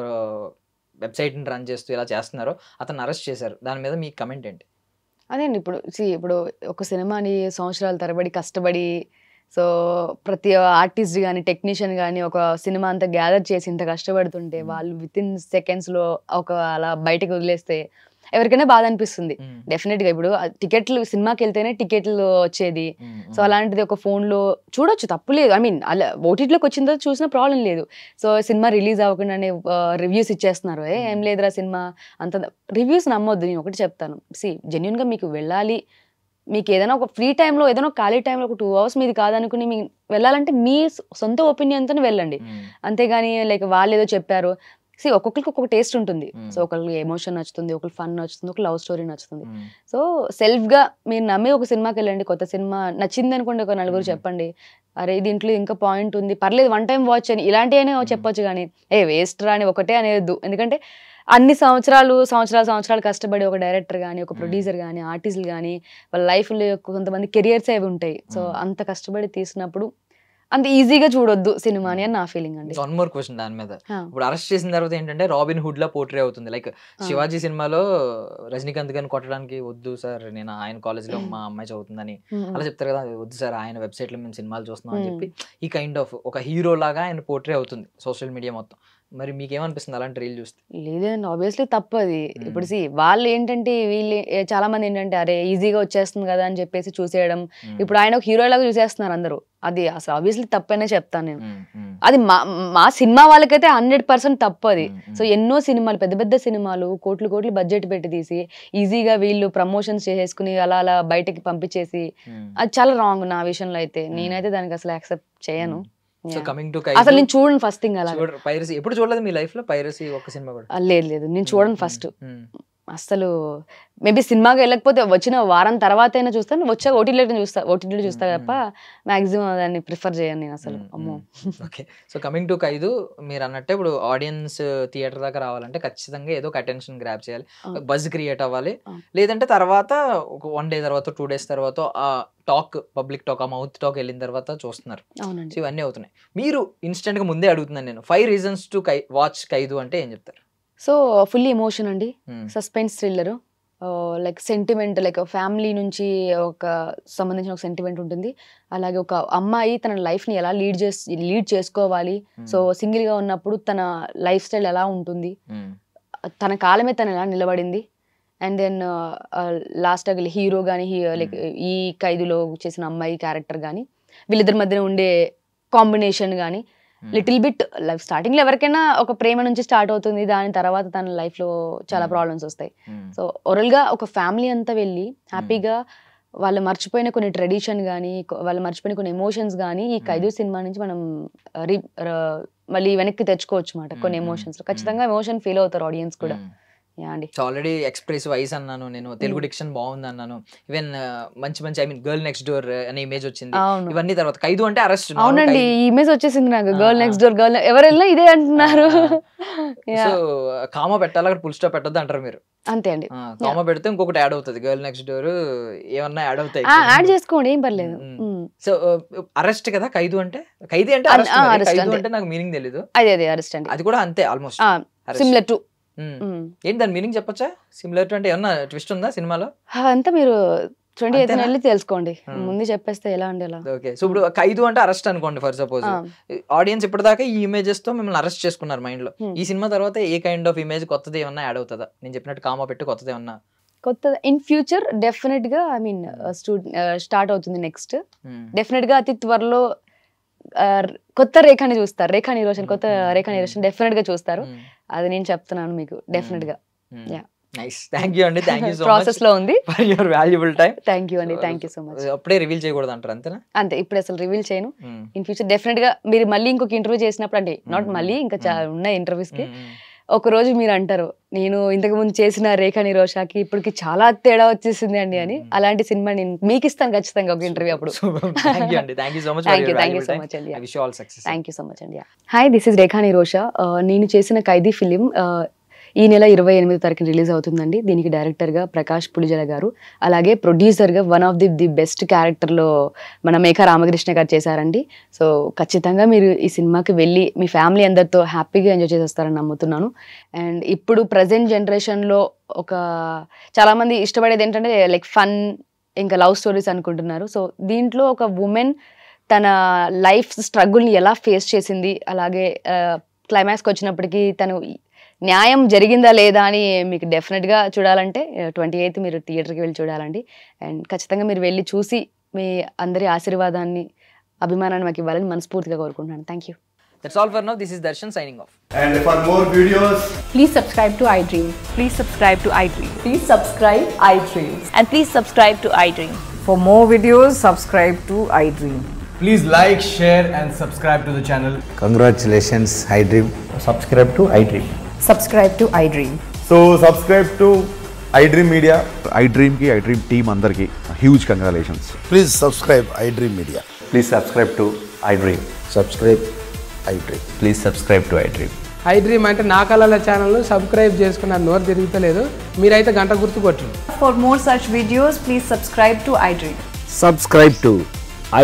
వెబ్సైట్ ని రన్ చేస్తూ ఇలా చేస్తున్నారో అతను అరెస్ట్ చేశారు. దాని మీద మీ కమెంట్ ఏంటి? అదే అండి, ఇప్పుడు ఒక సినిమాని సంవత్సరాల తరబడి కష్టపడి, సో ప్రతి ఆర్టిస్ట్ కానీ టెక్నీషియన్ కానీ ఒక సినిమా అంతా గ్యాదర్ చేసి ఇంత కష్టపడుతుంటే వాళ్ళు విత్ ఇన్ సెకండ్స్లో అలా బయటకు వదిలేస్తే ఎవరికైనా బాధ అనిపిస్తుంది డెఫినెట్ గా. ఇప్పుడు టికెట్లు సినిమాకి వెళ్తేనే టికెట్లు వచ్చేది, సో అలాంటిది ఒక ఫోన్ లో చూడొచ్చు, తప్పు లేదు. ఐ మీన్ అలా ఓటీటీలోకి వచ్చిన తర్వాత చూసిన ప్రాబ్లం లేదు. సో సినిమా రిలీజ్ అవ్వకుండానే రివ్యూస్ ఇచ్చేస్తున్నారు, ఏం లేదురా సినిమా అంత. రివ్యూస్ నమ్మొద్దు. నేను ఒకటి చెప్తాను, జెన్యున్ గా మీకు వెళ్ళాలి మీకు ఏదైనా ఒక ఫ్రీ టైంలో ఏదైనా ఖాళీ టైంలో ఒక 2 hours మీది కాదనుకుని మీకు వెళ్ళాలంటే మీ సొంత ఒపీనియన్తో వెళ్ళండి. అంతేగాని లైక్ వాళ్ళు ఏదో చెప్పారు. ఒక్కొక్కరికి ఒక్కొక్క టేస్ట్ ఉంటుంది. సో ఒకరికి ఎమోషన్ నచ్చుతుంది, ఒకరికి ఫన్ నచ్చుతుంది, ఒక లవ్ స్టోరీ నచ్చుతుంది. సో సెల్ఫ్గా మీరు నమ్మి ఒక సినిమాకి వెళ్ళండి. కొత్త సినిమా నచ్చింది అనుకోండి, ఒక నలుగురు చెప్పండి, అరే దీంట్లో ఇంకా పాయింట్ ఉంది, పర్లేదు 1 time వాచ్ అని ఇలాంటివనే చెప్పొచ్చు. కానీ వేస్ట్ రా అని ఒకటే అనేద్దు. ఎందుకంటే అన్ని సంవత్సరాలు కష్టపడి ఒక డైరెక్టర్ కానీ, ఒక ప్రొడ్యూసర్ కానీ, ఆర్టిస్టులు కానీ వాళ్ళ లైఫ్లో కొంతమంది కెరియర్స్ అవి ఉంటాయి. సో అంత కష్టపడి తీసినప్పుడు అంత ఈజీగా చూడొద్దు సినిమాని అని నా ఫీలింగ్ అండి. వన్ మోర్ క్వశ్చన్ దాని మీద. ఇప్పుడు అరెస్ట్ చేసిన తర్వాత ఏంటంటే రాబిన్ హుడ్ లా పోర్ట్రే అవుతుంది. లైక్ శివాజీ సినిమాలో రజనీకాంత్ గారిని కొట్టడానికి వద్దు సార్, నేను ఆయన కాలేజ్ లో మా అమ్మాయి చదువుతుందని అలా చెప్తారు కదా, వద్దు సార్ ఆయన వెబ్సైట్ లో మేము సినిమాలు చూస్తున్నాం అని చెప్పి ఈ కైండ్ ఆఫ్ ఒక హీరో లాగా ఆయన పోర్ట్రే అవుతుంది సోషల్ మీడియా మొత్తం. మరి మీకేమనిపిస్తుంది అలాంటి రీల్ చూస్తే? లేదండి, ఆబ్వియస్లీ తప్పది. ఇప్పుడు వాళ్ళు ఏంటంటే వీళ్ళు చాలా మంది ఏంటంటే అరే ఈజీగా వచ్చేస్తుంది కదా అని చెప్పేసి చూసేయడం. ఇప్పుడు ఆయన ఒక హీరో లాగా చూసేస్తున్నారు అందరూ. అది అసలు ఆబ్వియస్లీ తప్పనే చెప్తాను నేను. అది మా సినిమా వాళ్ళకైతే 100% తప్పు అది. సో ఎన్నో సినిమాలు, పెద్ద పెద్ద సినిమాలు కోట్లు బడ్జెట్ పెట్టి తీసి ఈజీగా వీళ్ళు ప్రమోషన్స్ చేసేసుకుని అలా బయటకి పంపించేసి అది చాలా రాంగ్. నా విషయంలో అయితే నేనైతే దానికి అసలు యాక్సెప్ట్ చేయను. అసలు నేను చూడండి ఫస్ట్ థింగ్. అలా పైరసీ ఎప్పుడు చూడలేదు మీ లైఫ్ లో? పైరసీ ఒక్క సినిమా కూడా లేదు, నేను చూడండి ఫస్ట్. అసలు మేబీ సినిమాకి వెళ్ళకపోతే వచ్చిన వారం తర్వాత అయినా చూస్తాను, వచ్చాక ఓటీటీలో చూస్తా తప్ప మాక్సిమం దాన్ని ప్రిఫర్ చేయను నేను అసలు. అమ్మో. ఓకే, సో కమింగ్ టు ఖైదు, మీరు అన్నట్టే ఇప్పుడు ఆడియన్స్ థియేటర్ దాకా రావాలంటే ఖచ్చితంగా ఏదో ఒక అటెన్షన్ గ్రాబ్ చేయాలి, బజ్ క్రియేట్ అవ్వాలి. లేదంటే తర్వాత ఒక 1 day తర్వాత 2 days తర్వాత ఆ టాక్, పబ్లిక్ టాక్, ఆ మౌత్ టాక్ వెళ్ళిన తర్వాత చూస్తున్నారు. సో ఇవన్నీ అవుతున్నాయి. మీరు ఇన్స్టెంట్ గా ముందే అడుగుతున్నాను నేను, 5 reasons to వాచ్ ఖైదు అంటే ఏం చెప్తారు? సో ఫుల్లీ ఎమోషన్ అండి, suspense thriller, like sentiment, like family నుంచి ఒక సంబంధించిన ఒక సెంటిమెంట్ ఉంటుంది. అలాగే ఒక అమ్మాయి తన లైఫ్ని ఎలా లీడ్ చేసుకోవాలి, సో సింగిల్గా ఉన్నప్పుడు తన లైఫ్ స్టైల్ ఎలా ఉంటుంది, తన కాలమే తను ఎలా నిలబడింది, అండ్ దెన్ లాస్ట్ హీరో కానీ లైక్ ఈ ఖైదులో చేసిన అమ్మాయి క్యారెక్టర్ కానీ వీళ్ళిద్దరి మధ్యన ఉండే కాంబినేషన్ కానీ లిటిల్ బిట్ లైఫ్ స్టార్టింగ్ లో ఎవరికైనా ఒక ప్రేమ నుంచి స్టార్ట్ అవుతుంది, దాని తర్వాత తన లైఫ్ లో చాలా ప్రాబ్లమ్స్ వస్తాయి. సో ఓవరాల్ గా ఒక ఫ్యామిలీ అంతా వెళ్ళి హ్యాపీగా వాళ్ళు మర్చిపోయిన కొన్ని ట్రెడిషన్ కానీ, వాళ్ళు మర్చిపోయిన కొన్ని ఎమోషన్స్ కానీ ఈ ఖైదు సినిమా నుంచి మనం మళ్ళీ వెనక్కి తెచ్చుకోవచ్చు అన్నమాట. కొన్ని ఎమోషన్స్ ఖచ్చితంగా ఎమోషన్ ఫీల్ అవుతారు ఆడియన్స్ కూడా. ఆల్రెడీ ఎక్స్ప్రెస్ వైస్ అన్నాను నేను, తెలుగు డిక్షన్ బాగుంది అన్నాను, ఈవెన్ మంచి I mean girl next door అనే ఇమేజ్ వచ్చింది. ఇవన్నీ తర్వాత ఖైదు అంటే అరెస్ట్. అవునండి, ఈ ఇమేజ్ వచ్చేసింది నాకు, గర్ల్ నెక్స్ట్ డోర్, గర్ల్ ఎవరెళ్ళినా ఇదే అంటున్నారు. సో కామా పెట్టాలి అక్కడ, ఫుల్ స్టాప్ పెట్టొద్దు అంటారు మీరు? అంతే అండి, కామా పెడితే ఇంకొకటి యాడ్ అవుతుంది, గర్ల్ నెక్స్ట్ డోర్ ఏమన్నా యాడ్ అవుతాయి, యాడ్ చేసుకోండి ఏం పర్లేదు. సో అరెస్ట్ కదా ఖైదు అంటే? ఖైదీ అంటే ఖైదు అంటే నాకు మీనింగ్ తెలీదు. అదే అరెస్ట్ అండి, అది కూడా అంతే ఆల్మోస్ట్ సిమిలర్ టు. ఏంటి దాని మీనింగ్ చెప్పొచ్చా? సిమిలర్ టు అంటే ఏమన్నా ట్విస్ట్ ఉందా సినిమాలో? అంతా మీరు 28th వెళ్ళి తెలుసుకోండి, ముందు చెప్పేస్తే ఎలా అండి ఎలా. ఓకే, సో ఇప్పుడు ఖైదు అంటే అరెస్ట్ అనుకోండి ఫర్ సపోజ్, ఆడియన్స్ ఇప్పటిదాకా ఈ ఇమేజెస్ తో మిమ్మల్ని అరెస్ట్ చేసుకున్నారు మైండ్ లో. ఈ సినిమా తర్వాత ఏ కైండ్ ఆఫ్ ఇమేజ్ కొత్తది ఏమన్నా యాడ్ అవుతుందా? నేను చెప్పినట్టు కామా పెట్టి కొత్తది ఏమన్నా కొత్త ఇన్ ఫ్యూచర్ డెఫినెట్ గా ఐ మీన్ స్టార్ట్ అవుతుంది నెక్స్ట్. డెఫినెట్ గా అతి త్వరలో కొత్త రేఖని చూస్తారు, కొత్త రేఖా నిరోషన్ డెఫినెట్ గా చూస్తారు. అది నేను చెప్తున్నాను మీకు డెఫినెట్ గా. నైస్, థ్యాంక్ యూ అండి, thank you so much. Process లో ఉంది for your valuable time. Thank you అండి, థ్యాంక్ యూ సో మచ్. అప్పుడే రివీల్ చేయకూడదు అంటారు అంతేనా? అంతే, ఇప్పుడు అసలు రివీల్ చేయను. ఇన్ ఫ్యూచర్ డెఫినెట్ గా మీరు మళ్ళీ ఇంకొక ఇంటర్వ్యూ చేసినప్పుడు, అంటే నాట్ మళ్ళీ ఇంకా ఉన్నాయి ఇంటర్వ్యూస్ కి, ఒక రోజు మీరు అంటారు నేను ఇంతకు ముందు చేసిన రేఖా నిరోషాకి ఇప్పటికి చాలా తేడా వచ్చేసింది అండి అని. అలాంటి సినిమా నేను మీకు ఇస్తాను ఖచ్చితంగా ఒక ఇంటర్వ్యూ అప్పుడు. థ్యాంక్ యూ సో మచ్ అండి. హాయ్, దిస్ ఇస్ రేఖా నిరోషా. నేను చేసిన ఖైదీ ఫిలిం ఈ నెల 28వ తారీఖున రిలీజ్ అవుతుందండి. దీనికి డైరెక్టర్గా ప్రకాష్ పులిజల గారు, అలాగే ప్రొడ్యూసర్గా వన్ ఆఫ్ ది బెస్ట్ క్యారెక్టర్లో మన మేఘా రామకృష్ణ గారు చేశారండి. సో ఖచ్చితంగా మీరు ఈ సినిమాకి వెళ్ళి మీ ఫ్యామిలీ అందరితో హ్యాపీగా ఎంజాయ్ చేసేస్తారని నమ్ముతున్నాను. అండ్ ఇప్పుడు ప్రజెంట్ జనరేషన్లో ఒక చాలామంది ఇష్టపడేది ఏంటంటే లైక్ ఫన్, ఇంకా లవ్ స్టోరీస్ అనుకుంటున్నారు. సో దీంట్లో ఒక ఉమెన్ తన లైఫ్ స్ట్రగుల్ని ఎలా ఫేస్ చేసింది, అలాగే క్లైమాక్స్కి వచ్చినప్పటికీ తను న్యాయం జరిగిందా లేదా అని మీకు డెఫినెట్గా చూడాలంటే 28th మీరు థియేటర్కి వెళ్ళి చూడాలండి. అండ్ ఖచ్చితంగా మీరు వెళ్ళి చూసి మీ అందరి ఆశీర్వాదాన్ని, అభిమానాన్ని మాకు ఇవ్వాలని మనస్ఫూర్తిగా కోరుకుంటున్నాను. Thank you. That's all for now. This is Darshan signing off. And for more videos, Please subscribe to iDream. Please subscribe to iDream. Please subscribe iDream. And please subscribe to iDream. For more videos, subscribe to iDream. Please like, share and subscribe to the channel. Congratulations, iDream. Subscribe to iDream. Subscribe to iDream. So subscribe to iDream Media. iDream ki iDream team అందరికి huge congratulations. Please subscribe iDream Media. Please subscribe to iDream. Subscribe iDream. Please subscribe to iDream. iDream అంటే నా కళల channel subscribe చేసుకున్నారు, నోరు తిరుగుతలేదు. మీరైతే గంట గుర్తు కొట్టండి. For more such videos, please subscribe to iDream. Subscribe to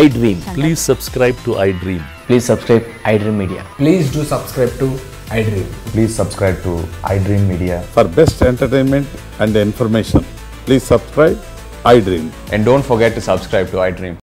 iDream. Please subscribe to iDream. Please subscribe iDream media. Please do subscribe to iDream. Please subscribe to iDream Media. For best entertainment and information, please subscribe iDream. And don't forget to subscribe to iDream.